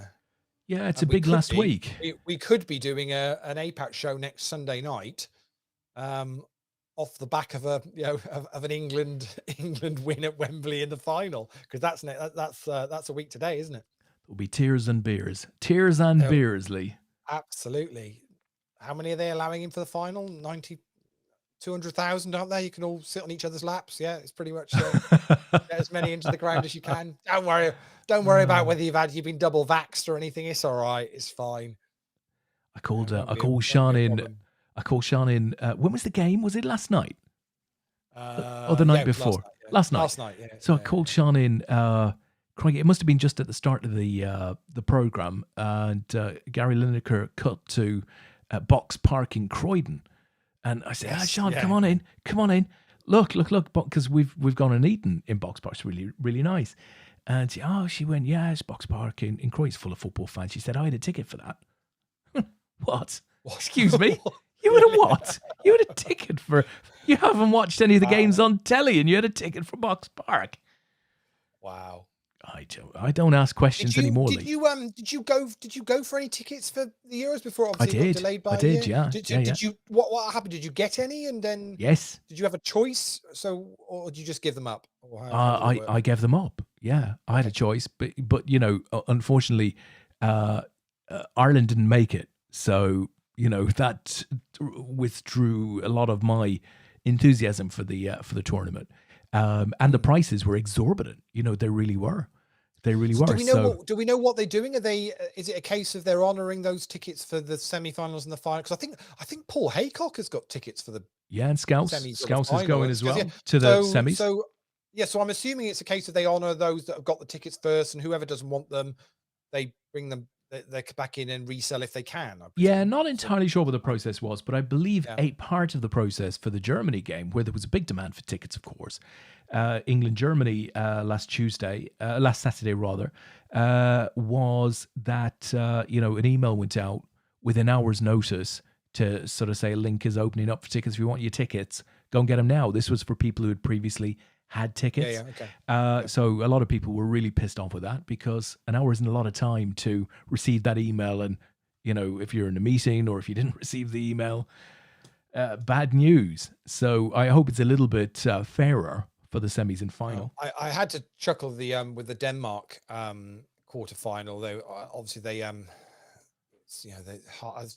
Yeah, it's a big last week. We could be doing an APAT show next Sunday night, off the back of of an England win at Wembley in the final, because that's a week today, isn't it? There'll be tears and beers, beers, Lee. Absolutely. How many are they allowing in for the final? 200,000 out there. You can all sit on each other's laps. Yeah, it's pretty much get as many into the ground as you can. Don't worry about whether you've been double vaxxed or anything. It's all right. It's fine. I called Sean in. When was the game? Was it last night? Or the night before? Last night. Yeah. So I called Sean in. Crikey, it must have been just at the start of the program, and Gary Lineker cut to Box Park in Croydon. And I said, Sean, come on in. Look, because we've gone and eaten in Box Park. It's really, really nice. And she went, it's Box Park in Croydon. It's full of football fans. She said, I had a ticket for that. What? Excuse me? You had a what? You had a ticket for... You haven't watched any of the games on telly, and you had a ticket for Box Park. Wow. I don't ask questions anymore. Did you go for any tickets for the Euros before? Obviously, it got delayed by a year? Yeah. Did you? What happened? Did you get any? And then yes. Did you have a choice? Or did you just give them up? I gave them up. Yeah, I had a choice, but unfortunately, Ireland didn't make it, so that withdrew a lot of my enthusiasm for the tournament. And the prices were exorbitant. They really were. They really were. Do we know what they're doing? Is it a case of they're honouring those tickets for the semi-finals and the final? Because I think Paul Haycock has got tickets for the and Scouse is going as well to the semis. So I'm assuming it's a case of they honour those that have got the tickets first, and whoever doesn't want them, they bring them. They back in and resell if they can. Yeah, not entirely sure what the process was, but I believe a part of the process for the Germany game, where there was a big demand for tickets, of course, England-Germany last Saturday rather, was that an email went out with an hour's notice to sort of say a link is opening up for tickets. If you want your tickets, go and get them now. This was for people who had previously had tickets. So a lot of people were really pissed off with that, because an hour isn't a lot of time to receive that email. And, if you're in a meeting or if you didn't receive the email, bad news. So I hope it's a little bit fairer for the semis and final. I had to chuckle with the Denmark quarterfinal, though. Obviously they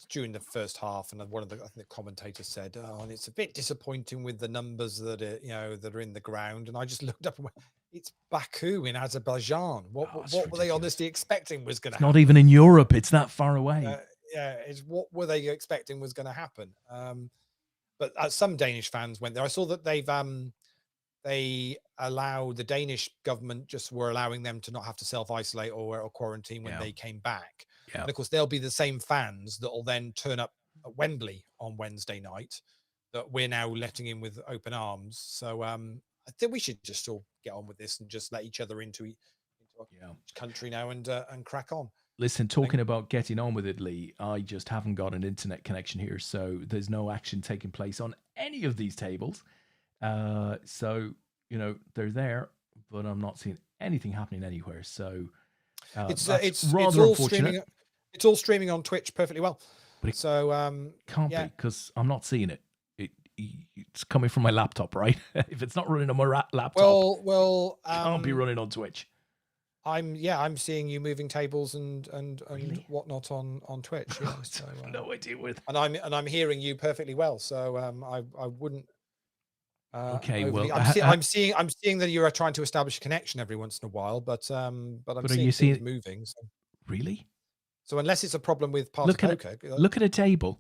during the first half, and one of the commentators said, and it's a bit disappointing with the numbers that are in the ground. And I just looked up and went, it's Baku in Azerbaijan. What were they honestly expecting was going to happen? Not even in Europe. It's that far away. What were they expecting was going to happen? But some Danish fans went there. I saw that they allowed the Danish government were allowing them to not have to self-isolate or quarantine when they came back. Yeah. And of course, they'll be the same fans that will then turn up at Wembley on Wednesday night that we're now letting in with open arms. So I think we should just all get on with this and just let each other into our country now and crack on. Listen, talking about getting on with it, Lee, I just haven't got an internet connection here, so there's no action taking place on any of these tables. So, they're there, but I'm not seeing anything happening anywhere. So it's rather all unfortunate. It's all streaming on Twitch perfectly well. But can't be, because I'm not seeing it. It's coming from my laptop, right? If it's not running on my laptop, well, it can't be running on Twitch. I'm seeing you moving tables and Really? whatnot on Twitch. Yeah, so, I have no idea with. And I'm hearing you perfectly well. So I wouldn't. Okay, overly, well, I'm seeing that you are trying to establish a connection every once in a while, but I'm seeing things moving. So. Really? So unless it's a problem with party poker, look at a table.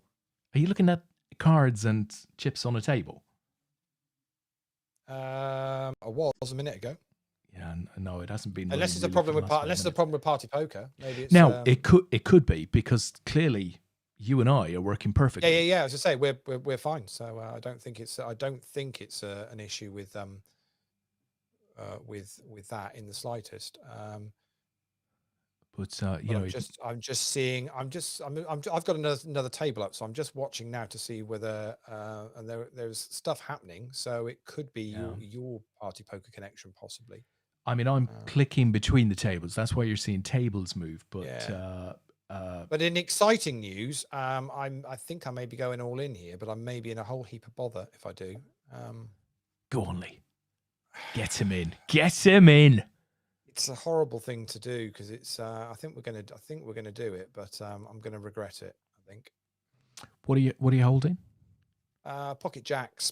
Are you looking at cards and chips on a table? I was a minute ago. Yeah, no, it hasn't been Unless running it's a really for problem the with last 5 unless it's a minutes. problem with Party Poker. Maybe it's Now it could be, because clearly you and I are working perfectly. yeah. As I say, we're fine. So I don't think it's an issue with that in the slightest. But But I'm just seeing I've got another table up, so I'm just watching now to see whether and there's stuff happening. So it could be yeah. your Party Poker connection possibly. I mean, I'm clicking between the tables. That's why you're seeing tables move. But Yeah. But in exciting news, I think I may be going all in here, but I may be in a whole heap of bother if I do. go on, Lee. Get him in. Get him in. It's a horrible thing to do because it's. I think we're gonna do it, but I'm gonna regret it. I think. What are you holding? Pocket jacks.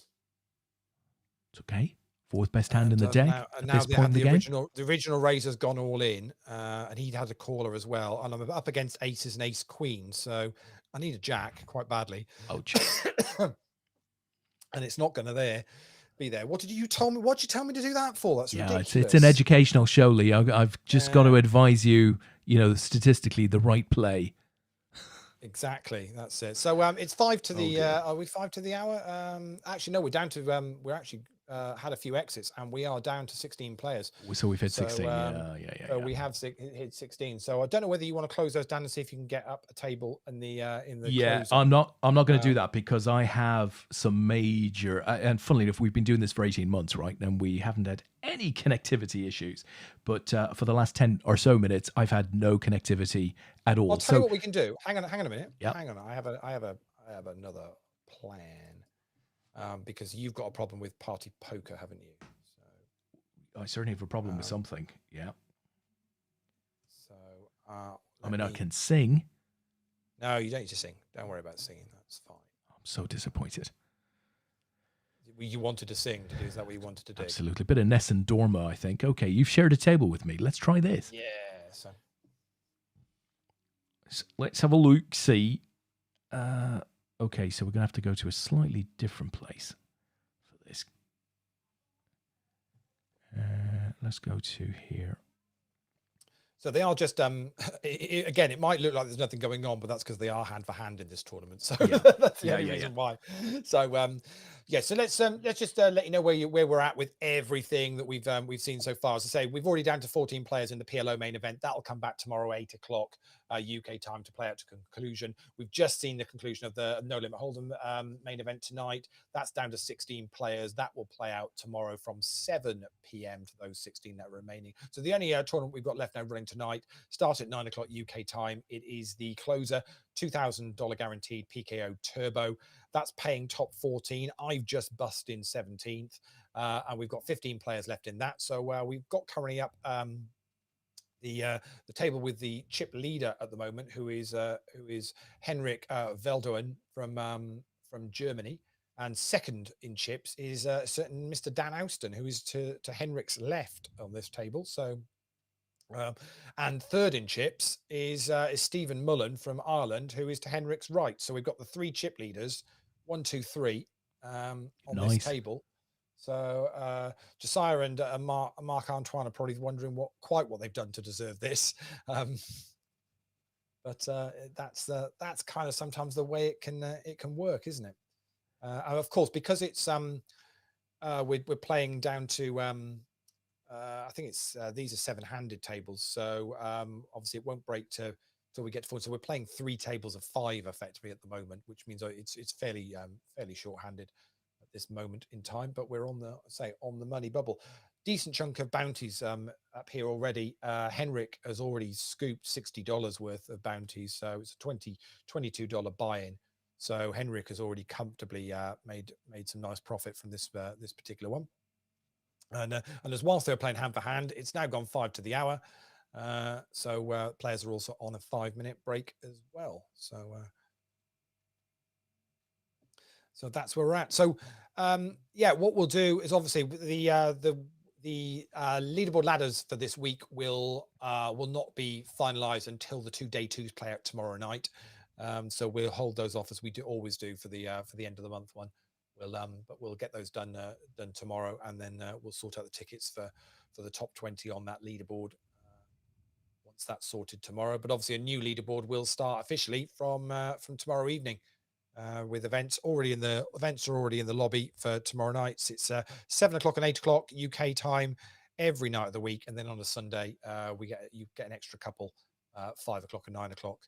It's okay. Fourth best hand in the deck at Now this point in the game. the original Razor's gone all in, and he'd had a caller as well, and I'm up against aces and ace queen, so I need a jack quite badly. Ouch. And it's not going to be there. What did you tell me? What'd you tell me to do that for? That's ridiculous. It's an educational show, Lee. I've just got to advise you, statistically, the right play. Exactly, that's it. So it's 5 to the. Are we 5 to the hour? Actually, no, we're down to. We're actually had a few exits, and we are down to 16 players. So we've hit 16. So we have hit 16. So I don't know whether you want to close those down and see if you can get up a table in the. Yeah, closer. I'm not going to do that because I have some major. And funnily enough, we've been doing this for 18 months, right? And we haven't had any connectivity issues. But for the last 10 or so minutes, I've had no connectivity at all. I'll tell you what we can do. Hang on a minute. Yep. Hang on. I have another plan. Because you've got a problem with Party Poker, haven't you? So I certainly have a problem with something. Yeah. So I can sing. No, you don't need to sing. Don't worry about singing. That's fine. I'm so disappointed. You wanted to sing. Is that what you wanted to do? Absolutely. Bit of Ness and Dorma, I think. Okay, you've shared a table with me. Let's try this. Yeah. So let's have a look. See. Okay, so we're going to have to go to a slightly different place for this. Let's go to here. So they are just again, it might look like there's nothing going on, but that's because they are hand for hand in this tournament. So that's the only reason why. So so let's just let you know where we're at with everything that we've seen so far. As I say, we've already down to 14 players in the PLO main event. That'll come back tomorrow 8 o'clock UK time to play out to conclusion. We've just seen the conclusion of the No Limit Hold'em main event tonight. That's down to 16 players. That will play out tomorrow from 7 p.m. to those 16 that are remaining. So the only tournament we've got left now running tonight starts at 9 o'clock UK time. It is the closer, $2,000 guaranteed PKO Turbo. That's paying top 14. I've just bust in 17th, and we've got 15 players left in that. So we've got currently up the table with the chip leader at the moment, who is Henrik Veldoen from Germany, and second in chips is a certain Mr. Dan Austin, who is to Henrik's left on this table. So. And third in chips is Stephen Mullen from Ireland, who is to Henrik's right. So we've got the 3 chip leaders, 1, 2, 3, on this table. So Josiah and Marc Antoine are probably wondering what they've done to deserve this. But that's kind of sometimes the way it can work, isn't it? And of course, because it's we're playing down to. I think it's these are 7-handed tables, so obviously it won't break till we get to 4. So we're playing 3 tables of 5 effectively at the moment, which means it's fairly short-handed at this moment in time. But we're on the money bubble. Decent chunk of bounties up here already. Henrik has already scooped $60 worth of bounties, so it's a $22 buy-in. So Henrik has already comfortably made some nice profit from this particular one. And as whilst they're playing hand for hand, it's now gone 5 to the hour. So players are also on a 5-minute break as well. So that's where we're at. So what we'll do is obviously the leaderboard ladders for this week will not be finalized until the 2 day 2s play out tomorrow night. So we'll hold those off as we always do for the end of the month one. But we'll get those done tomorrow, and then we'll sort out the tickets for the top 20 on that leaderboard once that's sorted tomorrow. But obviously, a new leaderboard will start officially from tomorrow evening. With events are already in the lobby for tomorrow night. It's 7 o'clock and 8 o'clock UK time every night of the week, and then on a Sunday you get an extra couple 5 o'clock and 9 o'clock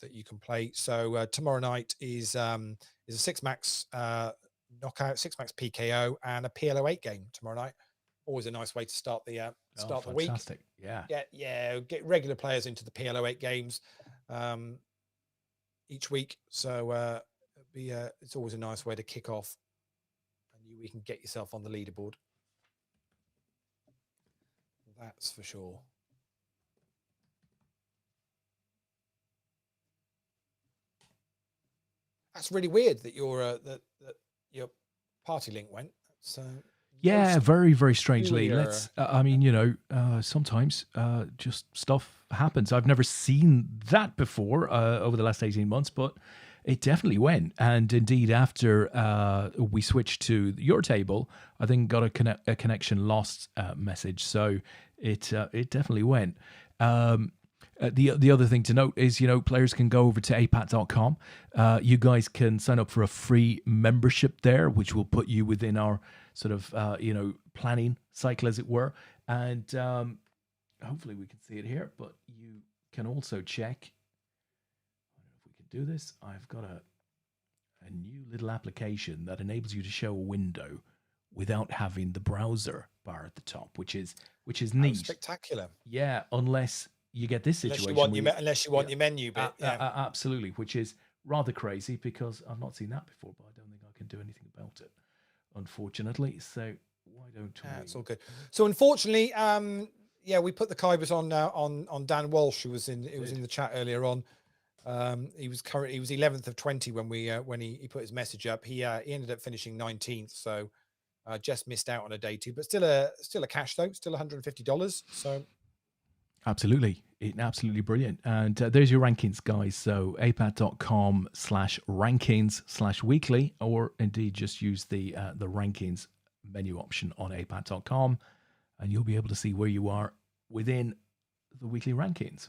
that you can play. So tomorrow night is a 6-max knockout, 6-max PKO, and a PLO8 game tomorrow night. Always a nice way to start the week. Fantastic. Yeah. Get regular players into the PLO8 games each week. So it's always a nice way to kick off, and we can get yourself on the leaderboard. That's for sure. That's really weird that that your party link went. So yeah, very, very strangely. Let's. I mean, sometimes just stuff happens. I've never seen that before over the last 18 months, but it definitely went. And indeed, after we switched to your table, I think got a connection lost message. So it definitely went. The other thing to note is, players can go over to apat.com. You guys can sign up for a free membership there, which will put you within our sort of, planning cycle, as it were. And hopefully we can see it here, but you can also check. I don't know if we can do this. I've got a new little application that enables you to show a window without having the browser bar at the top, which is neat. Spectacular. Yeah, unless you get this situation. Unless you want your menu bit. Absolutely, which is rather crazy because I've not seen that before, but I don't think I can do anything about it, unfortunately. So why don't we? It's all good. So unfortunately, we put the Kybers on Dan Walsh, who was in the chat earlier on. He was 11th of 20 when he put his message up. He ended up finishing 19th, so just missed out on a day two, but still a cash though, still $150. So. Absolutely. Absolutely brilliant. And there's your rankings, guys. So apat.com/rankings/weekly, or indeed just use the rankings menu option on apat.com, and you'll be able to see where you are within the weekly rankings.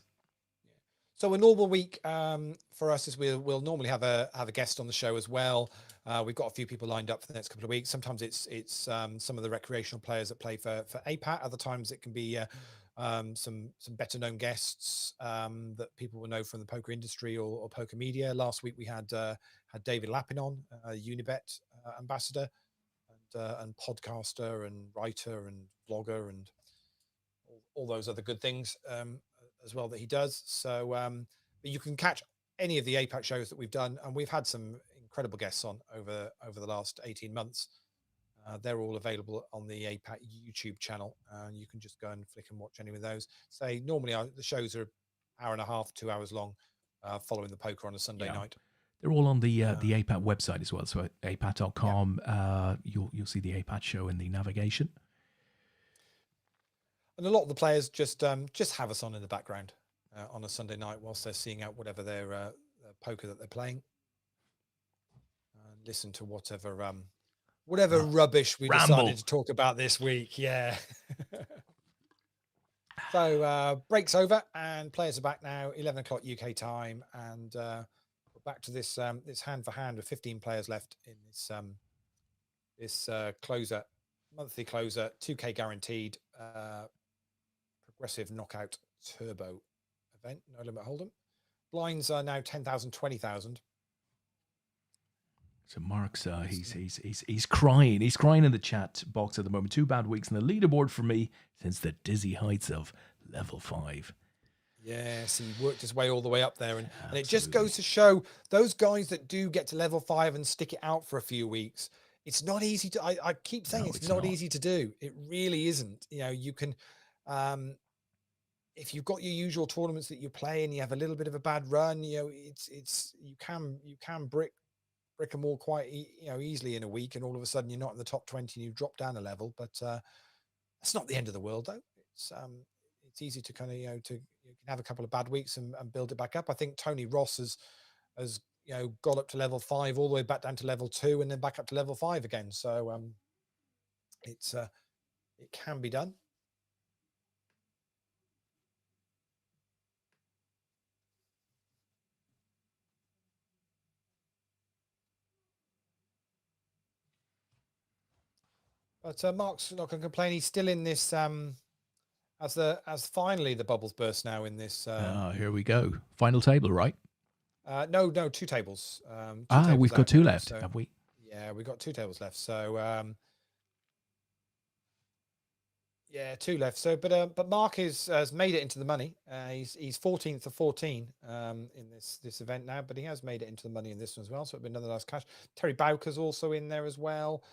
So a normal week for us is we'll normally have a guest on the show as well. We've got a few people lined up for the next couple of weeks. Sometimes it's some of the recreational players that play for APAT. Other times it can be some better known guests that people will know from the poker industry or poker media. Last week we had David Lappin on, Unibet ambassador and podcaster and writer and vlogger and all those other good things as well that he does. So but you can catch any of the APAT shows that we've done, and we've had some incredible guests on over the last 18 months. They're all available on the APAT YouTube channel, and you can just go and flick and watch any of those. Say normally the shows are hour and a half, 2 hours long, following the poker on a Sunday night. They're all on the APAT website as well. So apat.com, you'll see the APAT show in the navigation. And a lot of the players just have us on in the background on a Sunday night whilst they're seeing out whatever their poker that they're playing. Listen to whatever rubbish we decided to talk about this week. Yeah. So break's over and players are back now, 11 o'clock UK time, and we're back to this hand for hand with 15 players left in this closer, monthly closer, 2K guaranteed, progressive knockout turbo event, no limit hold'em. Blinds are now 10,000, 20,000. So Mark's he's crying. He's crying in the chat box at the moment. 2 bad weeks on the leaderboard for me since the dizzy heights of level 5. Yes, he worked his way all the way up there, and it just goes to show those guys that do get to level 5 and stick it out for a few weeks. It's not easy to. I keep saying it's not easy to do. It really isn't. You can, if you've got your usual tournaments that you play and you have a little bit of a bad run, it's you can brick them all quite easily in a week, and all of a sudden you're not in the top 20 and you drop down a level. But that's not the end of the world, though. It's easy to kind of you can have a couple of bad weeks and build it back up. I think Tony Ross has got up to level 5, all the way back down to level 2, and then back up to level 5 again. So it can be done. But Mark's not going to complain. He's still in this as finally the bubbles burst now in this. Here we go. Final table, right? No, 2 tables. Tables we've got 2 now, left, so, have we? Yeah, we've got 2 tables left. So yeah, 2 left. So, but Mark has made it into the money. He's 14th of 14 in this event now, but he has made it into the money in this one as well. So it'll be another nice cash. Terry Bowker's also in there as well.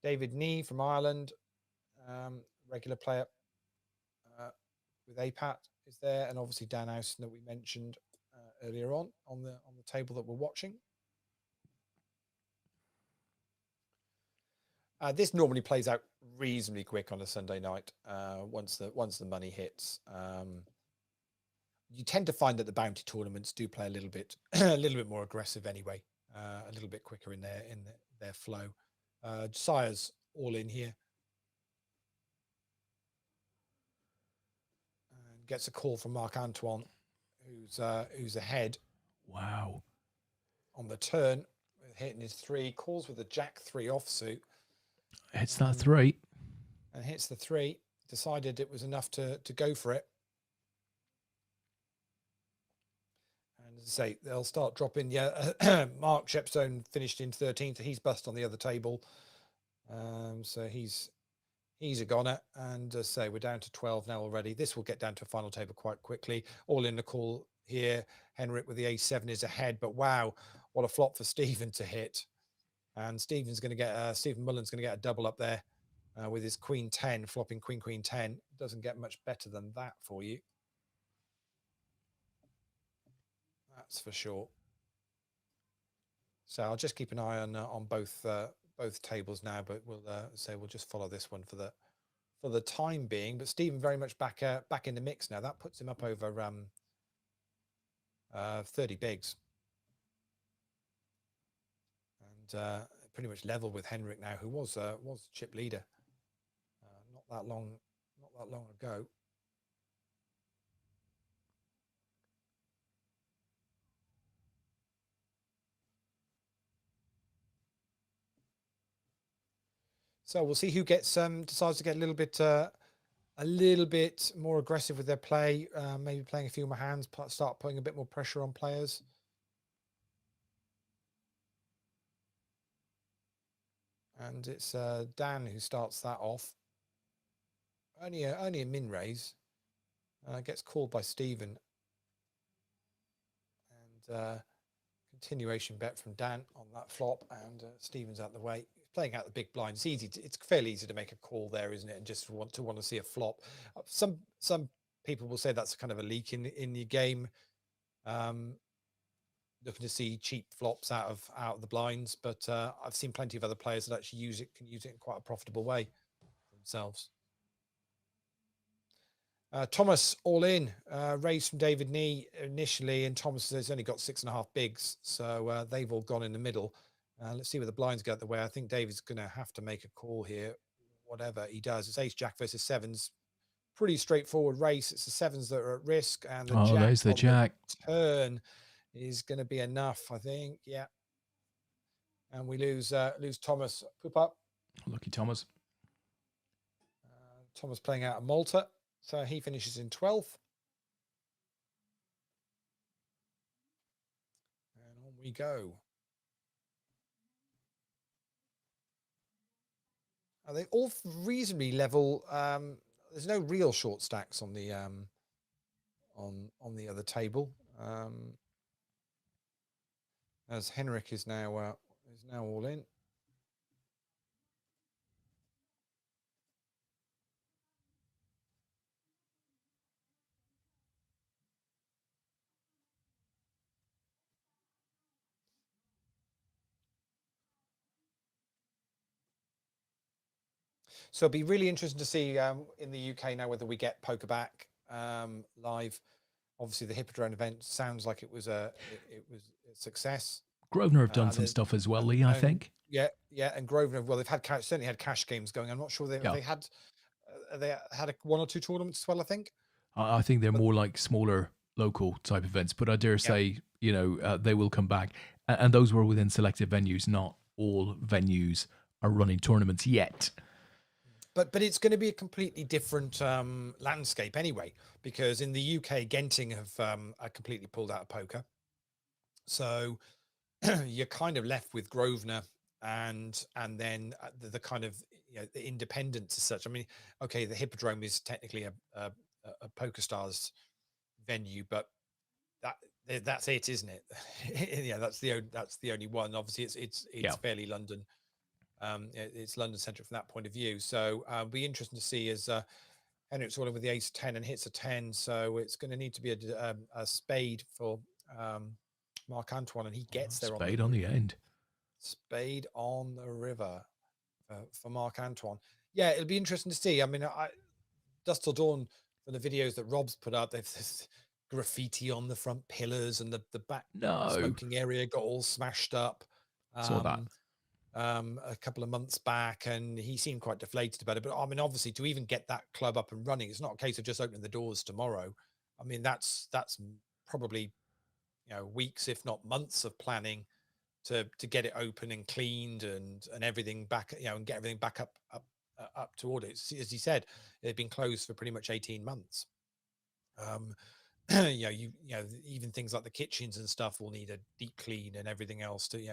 David Nee from Ireland, regular player with APAT is there, and obviously Dan Housen that we mentioned earlier on the table that we're watching. This normally plays out reasonably quick on a Sunday night. Once the money hits, you tend to find that the bounty tournaments do play a little bit more aggressive anyway, a little bit quicker in their flow. Sire's all in here, and gets a call from Marc Antoine, who's ahead. Wow! On the turn, hitting his 3, calls with a Jack 3 offsuit. Hits that 3. And hits the 3. Decided it was enough to go for it. And as I say, they'll start dropping. Yeah, Mark Shepstone finished in 13th. He's bust on the other table. So he's a goner. And as I say, we're down to 12 now already. This will get down to a final table quite quickly. All in the call here. Henrik with the A7 is ahead. But wow, what a flop for Stephen to hit. And Stephen Mullen's going to get a double up there with his Queen 10, flopping Queen 10. Doesn't get much better than that for you. That's for sure. So I'll just keep an eye on both tables now, but we'll just follow this one for the time being. But Stephen very much back in the mix now. That puts him up over 30 bigs. And pretty much level with Henrik now, who was chip leader not that long ago. So we'll see who gets decides to get a little bit more aggressive with their play. Maybe playing a few more hands, start putting a bit more pressure on players. And it's Dan who starts that off. Only a min raise. Gets called by Stephen. And continuation bet from Dan on that flop, and Stephen's out the way. He's playing out the big blind. It's fairly easy to make a call there, isn't it? And just want to see a flop. Some people will say that's kind of a leak in the game. Looking to see cheap flops out of the blinds, but I've seen plenty of other players that actually can use it in quite a profitable way themselves. Thomas all in, raised from David Nee initially, and Thomas has only got 6.5 bigs, so they've all gone in the middle. Let's see where the blinds go the way. I think David's going to have to make a call here, whatever he does. It's ace jack versus sevens. Pretty straightforward race. It's the sevens that are at risk, and the jack there's the jack. Turn is going to be enough, I think. Yeah. And we lose Thomas. Poop up. Lucky Thomas. Thomas playing out of Malta. So he finishes in 12th. And on we go. Are they all reasonably level? There's no real short stacks on the other table. As Henrik is now all in. So it'll be really interesting to see in the UK now whether we get poker back live Obviously, the Hippodrome event sounds like it was a success. Grosvenor have done And some then, stuff as well, Lee, I and think. yeah, yeah, and Grosvenor, well, they've had certainly had cash games going. I'm not sure Yeah. they had one or two tournaments as well, I think. I think they're But more like smaller local type events, but I dare yeah, say, they will come back. And those were within selected venues. Not all venues are running tournaments yet. but it's going to be a completely different landscape anyway, because in the UK, Genting have are completely pulled out of poker, so you're kind of left with Grosvenor and then the kind of the independents as such. I mean, okay, the Hippodrome is technically a Poker Stars venue, but that that's it, isn't it? Yeah, that's the only one. Obviously, it's Yeah. fairly London. It's London centric from that point of view. So be interesting to see as Henrik's all over the ace 10 and hits a 10. So it's going to need to be a spade for Mark Antoine, and he gets there Spade on the end. Spade on the river for Mark Antoine. Yeah, it'll be interesting to see. I mean, Dust Till Dawn, from the videos that Rob's put up, they've this graffiti on the front pillars, and the back smoking area got all smashed up. Saw that. A couple of months back, and he seemed quite deflated about it. But I mean, obviously, to even get that club up and running, it's not a case of just opening the doors tomorrow. I mean, that's probably weeks, if not months, of planning to get it open and cleaned and everything back, and get everything back up to order. As he said, it had been closed for pretty much 18 months. Even things like the kitchens and stuff will need a deep clean and everything else to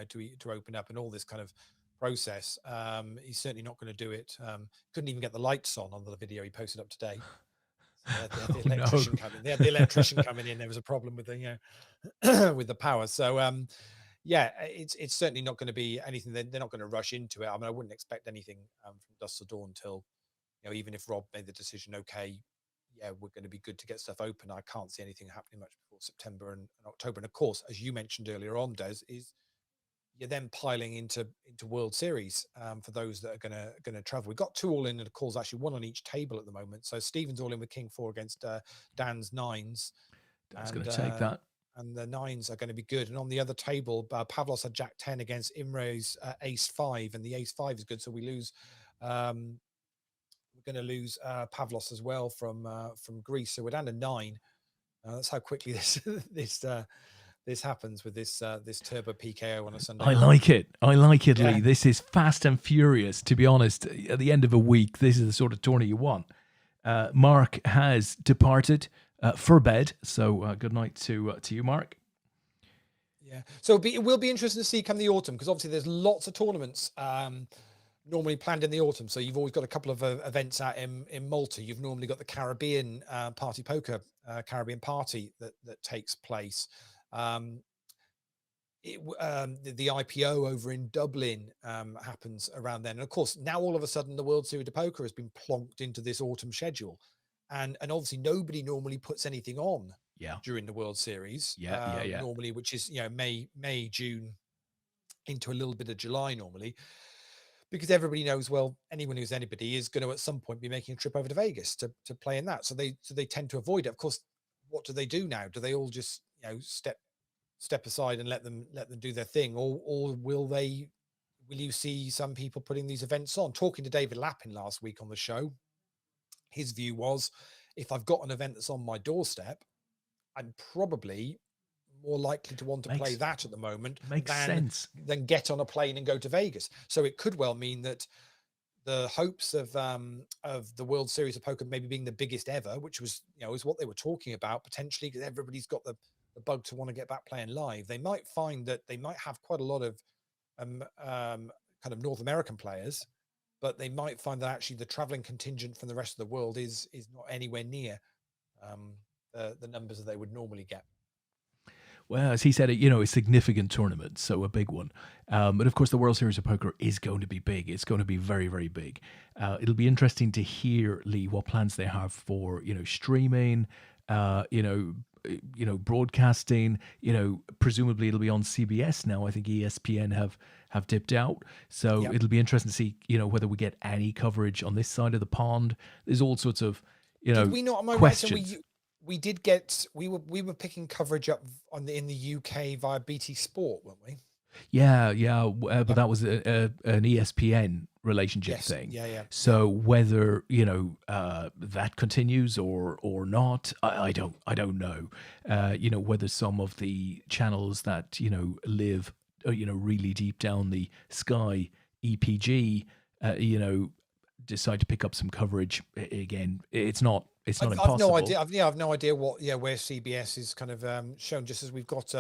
open up, and all this kind of process. He's certainly not going to do it. Couldn't even get the lights on the video he posted up today. So they had the electrician coming. They had the electrician coming in. There was a problem with the with the power. So yeah, it's certainly not going to be anything. They're not going to rush into it. I mean, I wouldn't expect anything from Dusk Till Dawn until, even if Rob made the decision, okay, yeah, we're going to be good to get stuff open. I can't see anything happening much before September and October. And of course, as you mentioned earlier on, Des, is you're then piling into World Series for those that are going to travel. We've got 2 all in, and of course, actually 1 on each table at the moment. So Stephen's all in with King 4 against Dan's 9s. Dan's going to take that. And the 9s are going to be good. And on the other table, Pavlos had Jack 10 against Imre's Ace 5, and the Ace 5 is good. So we lose. We're going to lose Pavlos as well from Greece. So we're down to 9. That's how quickly this happens with this turbo PKO on a Sunday. I like it, yeah. Lee. This is fast and furious. To be honest, at the end of a week, this is the sort of tourney you want. Mark has departed for bed, so good night to you, Mark. Yeah, so it will be interesting to see come the autumn, because obviously there's lots of tournaments normally planned in the autumn. So you've always got a couple of events out in Malta. You've normally got the Caribbean Party Poker Caribbean Party that takes place. The IPO over in Dublin happens around then, and of course now all of a sudden the World Series of Poker has been plonked into this autumn schedule, and obviously nobody normally puts anything on during the World Series normally, which is May, June into a little bit of July normally, because everybody knows, well, anyone who's anybody is going to at some point be making a trip over to Vegas to play in that, so they tend to avoid it. Of course, what do they do now? Do they all just step aside and let them do their thing, or will you see some people putting these events on? Talking to David Lappin last week on the show, his view was, if I've got an event that's on my doorstep, I'm probably more likely to want to play that at the moment than get on a plane and go to Vegas. So it could well mean that the hopes of the World Series of Poker maybe being the biggest ever, which was is what they were talking about potentially, because everybody's got the bug to want to get back playing live. They might find that they might have quite a lot of kind of North American players, but they might find that actually the traveling contingent from the rest of the world is not anywhere near the numbers that they would normally get. Well, as he said, a significant tournament, so a big one. But of course, the World Series of Poker is going to be big. It's going to be very, very big. It'll be interesting to hear, Lee, what plans they have for streaming, broadcasting. Presumably it'll be on CBS now. I think ESPN have dipped out, so it'll be interesting to see whether we get any coverage on this side of the pond. There's all sorts of questions. we did get we were picking coverage up on the in the UK via BT Sport, weren't we? Yeah, yeah, but Yep. that was an ESPN relationship Yes. thing. Yeah. Yeah. Yeah. So whether that continues or not, I don't know. Whether some of the channels that live really deep down the sky, EPG, decide to pick up some coverage again. It's not I've no impossible. idea. I've no idea what where CBS is kind of shown. Just as we've got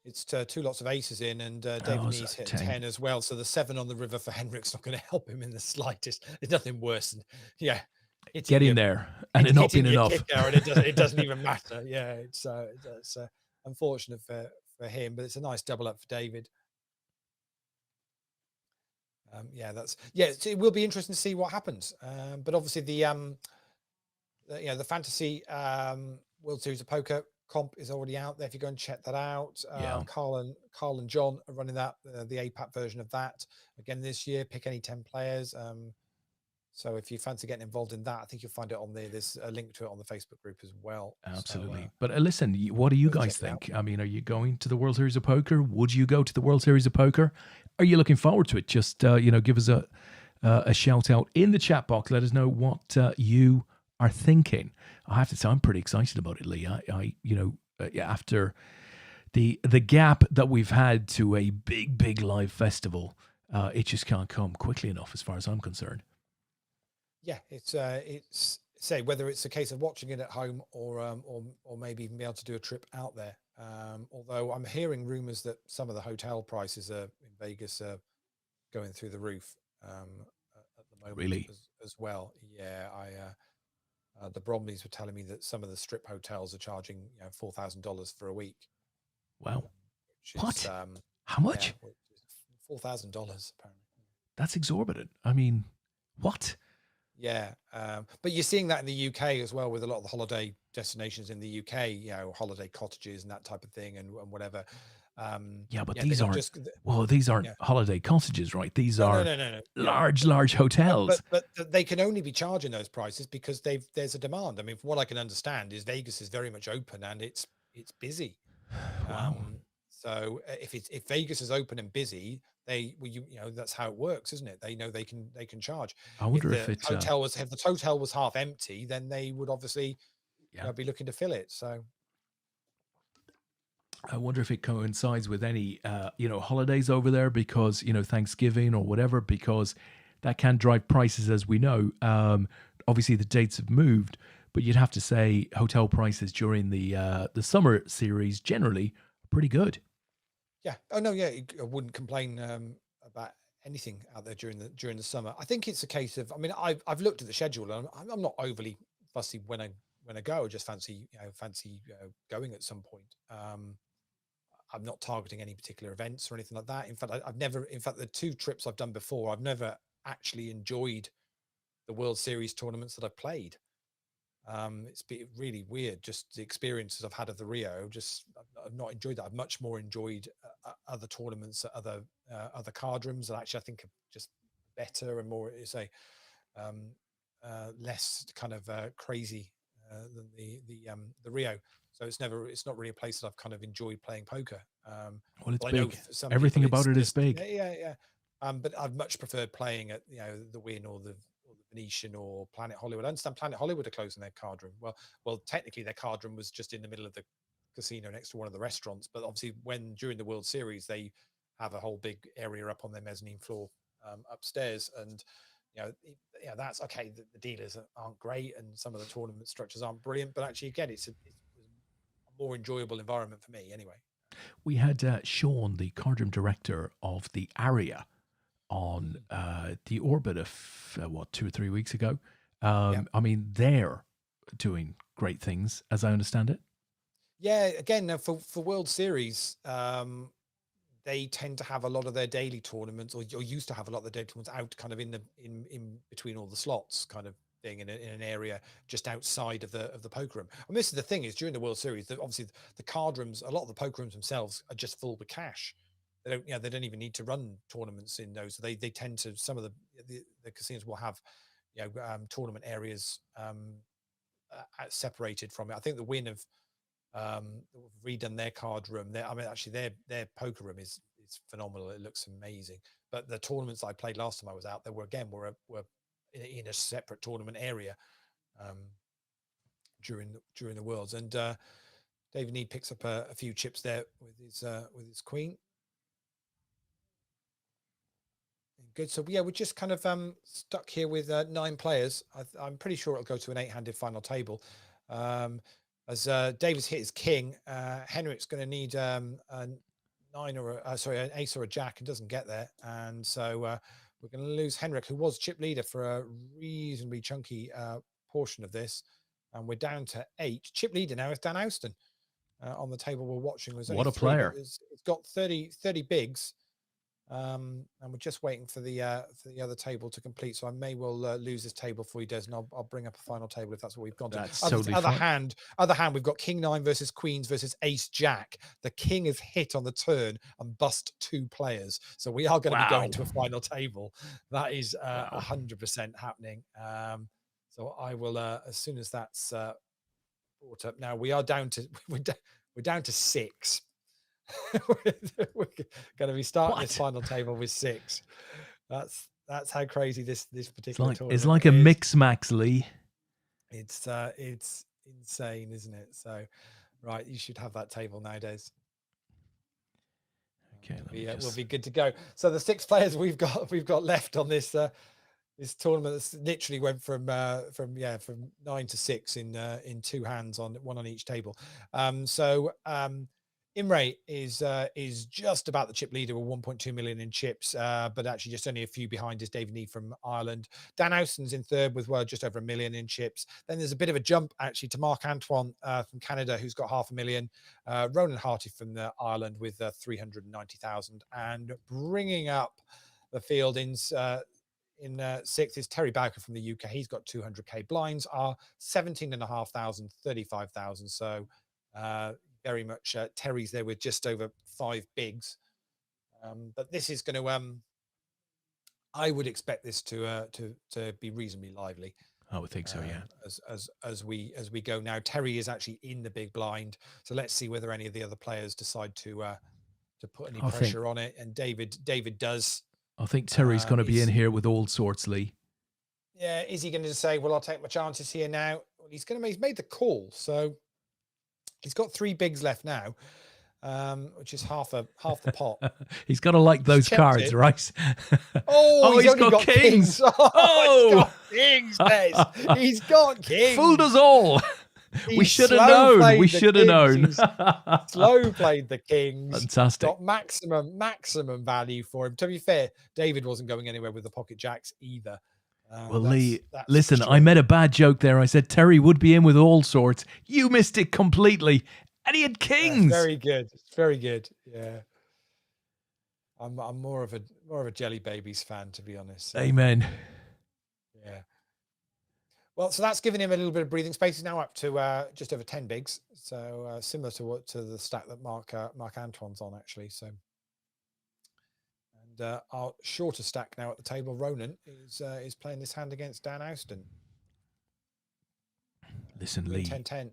it's two lots of aces in, and Oh, David it's Nee's hit 10. 10 as well. So the 7 on the river for Henrik's not going to help him in the slightest. There's nothing worse than Get hitting in your there and it not hitting being your enough. kicker, and it doesn't even matter. Yeah, it's unfortunate for him, but it's a nice double up for David. It will be interesting to see what happens. But obviously the fantasy World Series of Poker comp is already out there. If you go and check that out, Yeah. Carl and John are running that the APAT version of that again this year. Pick any 10 players. So if you fancy getting involved in that, I think you'll find it on there. There's a link to it on the Facebook group as well. So Absolutely. But listen, what do you go check guys it out. think? I mean, are you going to the World Series of Poker? Would you go to the World Series of Poker? Are you looking forward to it? Just give us a shout out in the chat box. Let us know what you are thinking. I have to say, I'm pretty excited about it, Lee. After the gap that we've had to a big live festival, it just can't come quickly enough, as far as I'm concerned. Yeah, it's say whether it's a case of watching it at home or maybe even be able to do a trip out there. Although I'm hearing rumors that some of the hotel prices in Vegas are going through the roof at the moment Really? as well. Yeah, the Bromleys were telling me that some of the strip hotels are charging $4,000 for a week, Wow. which is What? How much? which is $4,000 apparently. That's exorbitant. I mean, what? Yeah, but you're seeing that in the UK as well with a lot of the holiday destinations in the UK, holiday cottages and that type of thing, and whatever. Yeah, but Yeah, they're these not aren't. just Well, these aren't yeah. holiday cottages, right? These No, no, are no, no, no, no. large hotels. But they can only be charging those prices because there's a demand. I mean, from what I can understand, is Vegas is very much open and it's busy. Wow. So if Vegas is open and busy, that's how it works, isn't it? They know they can charge. I If wonder if the it. hotel was half empty, then they would obviously Yeah. be looking to fill it. So I wonder if it coincides with any, holidays over there because Thanksgiving or whatever, because that can drive prices, as we know. Obviously, the dates have moved, but you'd have to say hotel prices during the summer series generally are pretty good. yeah. Oh no, yeah. I wouldn't complain about anything out there during the summer. I think it's a case of. I mean, I've looked at the schedule and I'm not overly fussy when I go. I just fancy going at some point. I'm not targeting any particular events or anything like that. In fact, I've never. In fact, the 2 trips I've done before, I've never actually enjoyed the World Series tournaments that I've played. It's been really weird, just the experiences I've had of the Rio. Just I've not enjoyed that. I've much more enjoyed other tournaments, other card rooms that actually I think are just better and more, say, um, less kind of crazy than the Rio. So it's not really a place that I've kind of enjoyed playing poker. Well, it's Well, I know big. for some Everything people it's about it is just big. yeah. But I've much preferred playing at the Wynn or the Venetian or Planet Hollywood. I understand Planet Hollywood are closing their card room. Well, technically their card room was just in the middle of the casino next to one of the restaurants. But obviously, when during the World Series they have a whole big area up on their mezzanine floor upstairs, and that's okay. The dealers aren't great, and some of the tournament structures aren't brilliant. But actually, again, it's a more enjoyable environment for me, anyway. We had Sean, the cardroom director of the Aria, on Mm. the orbit of 2 or 3 weeks ago. Yeah. I mean, they're doing great things, as I understand it. Yeah, again, for World Series, they tend to have a lot of their daily tournaments, or used to have a lot of the daily tournaments out kind of in between all the slots, kind of thing, in an area just outside of the poker room. And this is the thing, is during the World Series, that obviously the card rooms, a lot of the poker rooms themselves are just full with cash. They don't even need to run tournaments in those. So they tend to, some of the casinos will have tournament areas separated from it. I think the win of redone their card room. I mean, actually, their poker room is phenomenal. It looks amazing. But the tournaments I played last time I was out there were in a separate tournament area during the Worlds. And David Need picks up a few chips there with his queen. Good. So yeah, we're just kind of stuck here with 9 players. I'm pretty sure it'll go to an 8-handed final table. As David's hit his king, Henrik's going to need a 9 or an ace or a jack, and doesn't get there. And so we're going to lose Henrik, who was chip leader for a reasonably chunky portion of this. And we're down to 8. Chip leader now is Dan Houston on the table we're watching. What a player. It's got 30 bigs. And we're just waiting for the other table to complete. So I may well lose this table before he does, and I'll bring up a final table if that's what we've gone to. That's totally fine. Other hand, we've got King 9 versus Queens versus Ace Jack. The King is hit on the turn and bust 2 players. So we are going to be going to a final table. That is 100% happening. So I will as soon as that's brought up. Now we are down to we're down to 6. We're going to be starting this final table with 6. That's how crazy this particular tournament it's like a mix max, Lee. It's insane, isn't it? So right, you should have that table nowadays. Okay, we'll be good to go. So the 6 players we've got left on this this tournament that's literally went from 9 to 6 in 2 hands, on one on each table. Imre is just about the chip leader with 1.2 million in chips, but actually just only a few behind is David Nee from Ireland. Dan Houston's in third with just over 1 million in chips. Then there's a bit of a jump actually to Mark Antoine from Canada, who's got 500,000. Ronan Harty from Ireland with 390,000, and bringing up the field in 6th is Terry Bowker from the UK. He's got 200k. Blinds are 17,500, 35,000. So very much Terry's there with just over 5 bigs. But this is going to I would expect this to be reasonably lively. I would think so, yeah. As we go now, Terry is actually in the big blind, so let's see whether any of the other players decide to put any pressure on it. And David does. I think Terry's going to be in here with all sorts, Lee. Yeah, is he going to say, "Well, I'll take my chances here now"? Well, he's made the call, so he's got 3 bigs left now, which is half the pot. He's got to like those cards, right? He's got kings. He's got kings, Des. He's got kings. Fooled us all. We should have known. We should have known. Slow played the kings. Fantastic. Got maximum value for him. To be fair, David wasn't going anywhere with the pocket jacks either. Well, Lee, listen, I made a bad joke there. I said Terry would be in with all sorts. You missed it completely. And he had kings. Very good. Very good. Yeah. I'm more of a Jelly Babies fan, to be honest. So. Amen. Yeah. Well, so that's given him a little bit of breathing space. He's now up to just over 10 bigs. So similar to the stack that Mark Antoine's on, actually. So. Our shorter stack now at the table, Ronan, is playing this hand against Dan Houston. Listen, Lee. 10-10.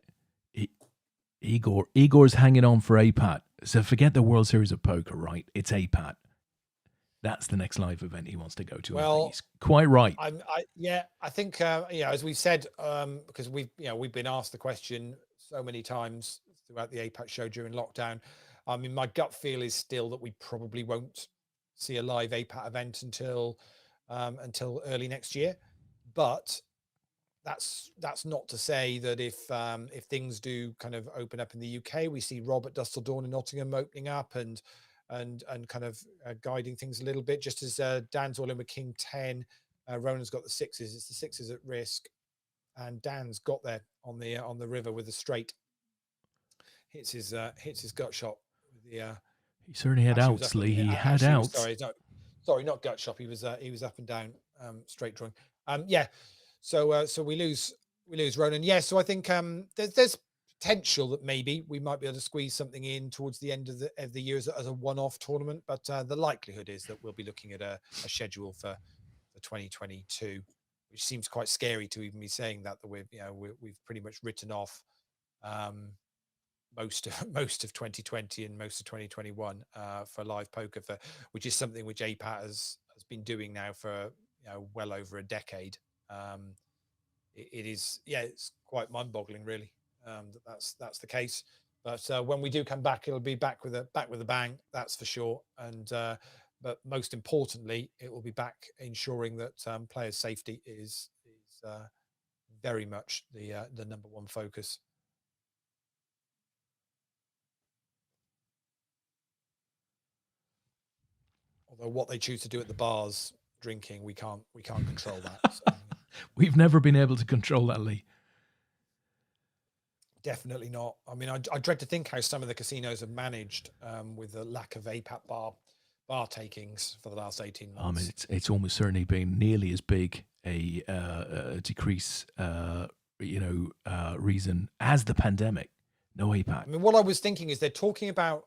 Igor's hanging on for APAT. So forget the World Series of Poker, right? It's APAT. That's the next live event he wants to go to. Well, he's quite right. I think as we've said, because we've been asked the question so many times throughout the APAT show during lockdown. I mean, my gut feel is still that we probably won't see a live APAT event until early next year, but that's not to say that if things do kind of open up in the UK, we see Rob at Dustle Dawn in Nottingham opening up and kind of guiding things a little bit, just as Dan's all in with King 10. Ronan's got the 6s. It's the 6s at risk, and Dan's got there on the river with a straight. Hits his gut shot with the. He certainly had outs, Lee. He had outs. Sorry, not gut shot. He was up and down, straight drawing. So we lose Ronan. Yeah. So I think there's potential that maybe we might be able to squeeze something in towards the end of the year as a one-off tournament. But the likelihood is that we'll be looking at a schedule for 2022. which seems quite scary to even be saying that we've pretty much written off um, most of most of 2020 and most of 2021 for live poker, which is something which APAT has been doing now for well over a decade. Um, it is, yeah, it's quite mind-boggling, really, that's the case. But when we do come back, it'll be back with a bang, that's for sure. And but most importantly, it will be back ensuring that players' safety is very much the number one focus. Although what they choose to do at the bars, drinking, we can't control that. So, yeah. We've never been able to control that, Lee. Definitely not. I mean, I dread to think how some of the casinos have managed with the lack of APAT bar takings for the last 18 months. I mean, it's almost certainly been nearly as big a decrease, reason as the pandemic. No APAT. I mean, what I was thinking is they're talking about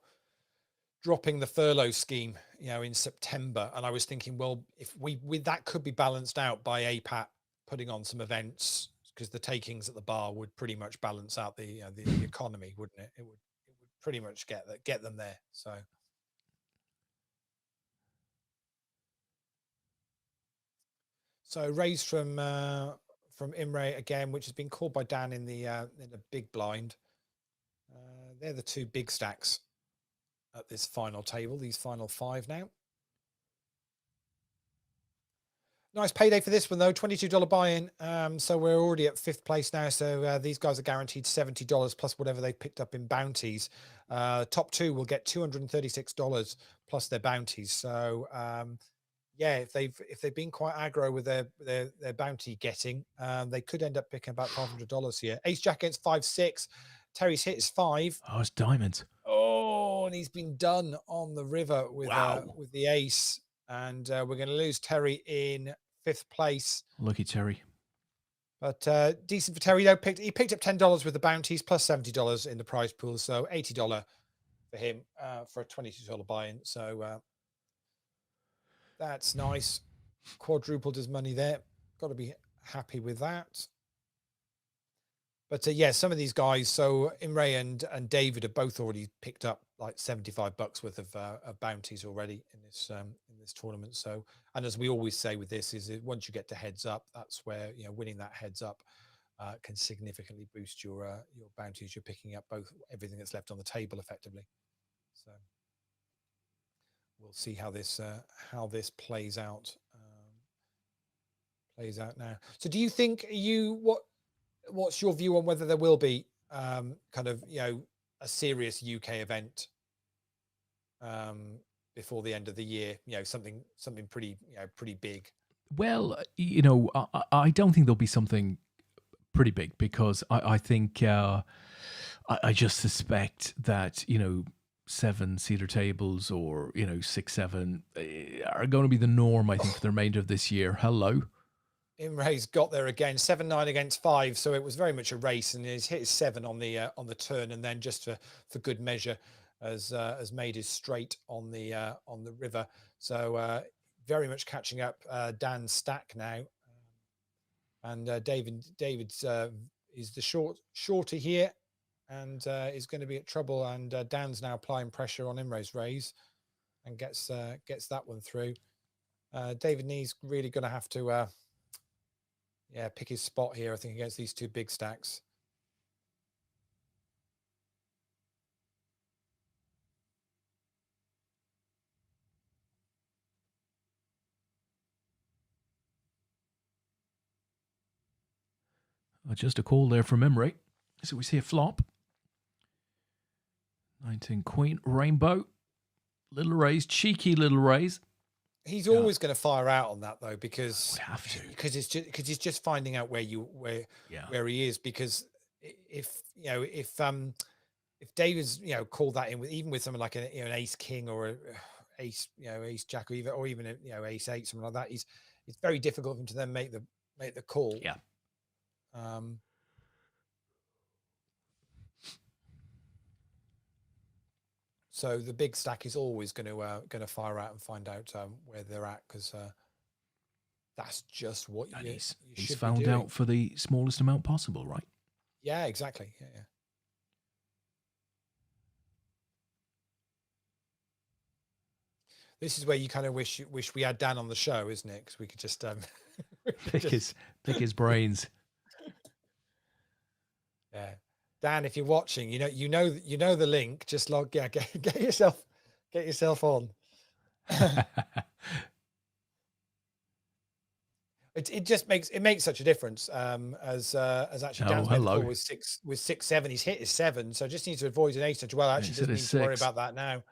dropping the furlough scheme, in September, and I was thinking, well, if we that could be balanced out by APAT putting on some events, because the takings at the bar would pretty much balance out the economy, wouldn't it? It would pretty much get them there. So raise from Imre again, which has been called by Dan in the big blind. They're the two big stacks at this final table, these final five now. Nice payday for this one, though, $22 buy-in. So we're already at fifth place now. So these guys are guaranteed $70 plus whatever they picked up in bounties. Top two will get $236 plus their bounties. So yeah, if they've been quite aggro with their bounty getting, they could end up picking about $500 here. Ace Jack against 5-6. Terry's hit is 5. Oh, it's diamonds. Oh, and he's been done on the river with Wow. with the ace. And we're going to lose Terry in fifth place. Lucky Terry. But decent for Terry, though. He picked up $10 with the bounties plus $70 in the prize pool. So $80 for him for a $22 buy-in. So that's nice. Quadrupled his money there. Got to be happy with that. But yeah, some of these guys, so Imre and David have both already picked up like $75 worth of bounties already in this tournament. So, and as we always say with this, is that once you get to heads up, that's where winning that heads up can significantly boost your bounties. You're picking up everything that's left on the table effectively. So we'll see how this plays out. Plays out now. So, do you think what's your view on whether there will be kind of a serious UK event before the end of the year? Something pretty big. Well, I don't think there'll be something pretty big, because I think I just suspect that 7-seater tables or 6-7 are going to be the norm, I think, for the remainder of this year. Hello. Imre's got there again, 7-9 against 5, so it was very much a race, and he's hit his 7 on the turn, and then just for good measure has made his straight on the river. So very much catching up Dan's stack now, and David's is the shorter here, and is going to be at trouble. And Dan's now applying pressure on Imre's raise, and gets that one through. David Nee's really going to have to. Pick his spot here, I think, against these two big stacks. Just a call there from Imre. So we see a flop. 19 Queen, Rainbow. Little raise, cheeky little raise. He's always going to fire out on that, though, because he's just finding out where he is. Because if David's called that in with, even with something like an ace king or a ace ace jack, or even ace 8, something like that, it's very difficult for him to then make the call. Yeah. So the big stack is always going to fire out and find out where they're at, because that's just what And you he's should be found doing. out for the smallest amount possible, right? Yeah, exactly. Yeah, yeah. This is where you kind of wish we had Dan on the show, isn't it? Because we could just we could Pick his brains. yeah. Dan, if you're watching, you know the link. Just log, yeah, get yourself on. It just makes such a difference. As actually Dan's made the hello. call with 6-7. He's hit his 7, so just needs to avoid an 8. Well, actually Instead doesn't of need to worry 6. about that now,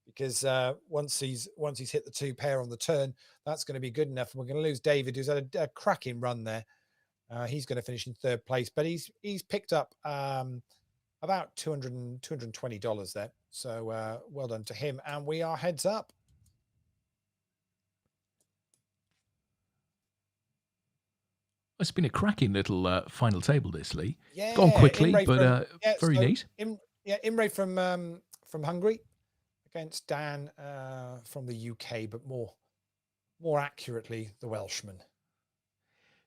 because once he's hit the 2 pair on the turn, that's going to be good enough. And we're going to lose David, who's had a cracking run there. He's going to finish in 3rd place, but he's picked up about $220 there. So well done to him. And we are heads up. It's been a cracking little final table, this, Lee. Yeah, Gone quickly, Imre but very neat. Imre from Hungary against Dan from the UK, but more accurately, the Welshman.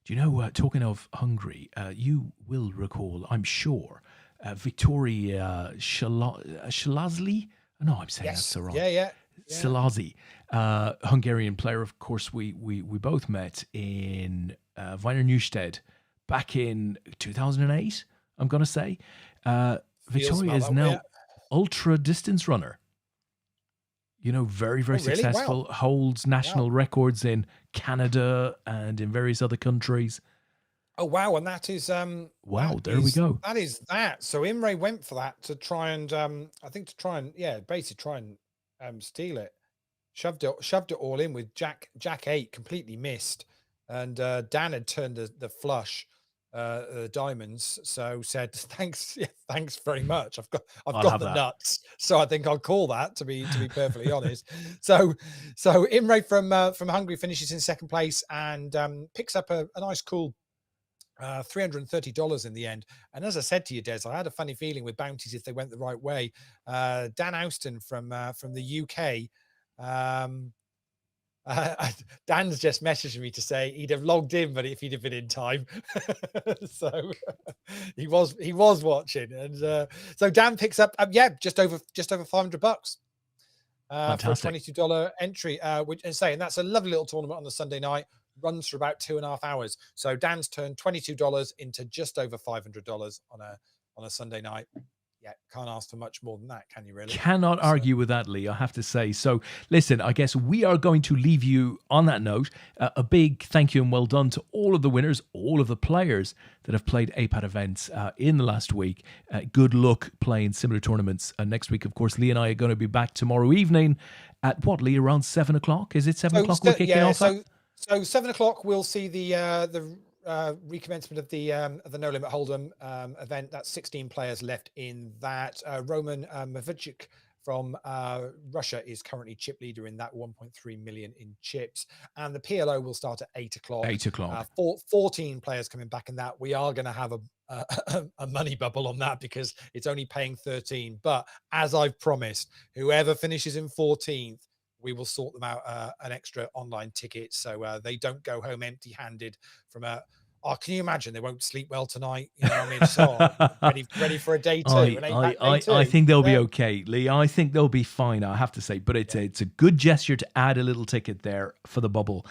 Do you know, talking of Hungary, you will recall, I'm sure, Victoria Shalazli? No, I'm saying that's wrong. Yeah. Szilárdi, Hungarian player. Of course, we both met in Wiener Neustadt back in 2008, I'm going to say. Victoria is now ultra distance runner. You know, very, very successful, holds national records in Canada and in various other countries. Oh, wow. And that is... wow, there we go. That is that. So Imre went for that to try and, basically try and steal it. Shoved it all in with Jack 8, completely missed. And Dan had turned the flush, diamonds, so said thanks very much. I've got the nuts, so I think I'll call that, to be perfectly honest. So Imre from Hungary finishes in 2nd place and picks up a nice cool $330 in the end. And as I said to you, Des, I had a funny feeling with bounties if they went the right way. Dan Austin from the UK. Dan's just messaged me to say he'd have logged in, but if he'd have been in time. So he was watching, and so Dan picks up just over $500 for a $22 entry, which is saying that's a lovely little tournament on the Sunday night. Runs for about 2.5 hours. So Dan's turned $22 into just over $500 on a Sunday night. Yeah, can't ask for much more than that, can you really? Cannot argue with that, Lee, I have to say. So, listen, I guess we are going to leave you on that note. A big thank you and well done to all of the winners, all of the players that have played APAT events in the last week. Good luck playing similar tournaments next week. Of course, Lee and I are going to be back tomorrow evening at what, Lee, around 7 o'clock? Is it 7 o'clock we're kicking off? So 7 o'clock, we'll see the recommencement of the No Limit Hold'em event. That's 16 players left in that. Roman Mavicic from Russia is currently chip leader in that, 1.3 million in chips. And the PLO will start at 8 o'clock. 8 o'clock. 14 players coming back in that. We are going to have a money bubble on that because it's only paying 13. But as I've promised, whoever finishes in 14th, we will sort them out an extra online ticket so they don't go home empty-handed from can you imagine they won't sleep well tonight? You know what I mean? So ready for a day 2. I think they'll be okay, Lee. I think they'll be fine, I have to say. But it's a good gesture to add a little ticket there for the bubble.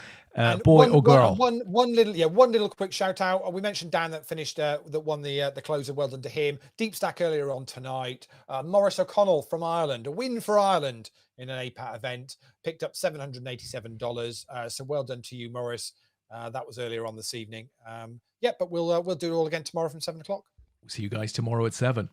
Boy or girl? One little quick shout out. We mentioned Dan that finished that won the closer. Well done to him. Deep stack earlier on tonight. Maurice O'Connell from Ireland, a win for Ireland in an APAT event, picked up $787. So well done to you, Maurice. That was earlier on this evening. But we'll do it all again tomorrow from 7 o'clock. See you guys tomorrow at 7.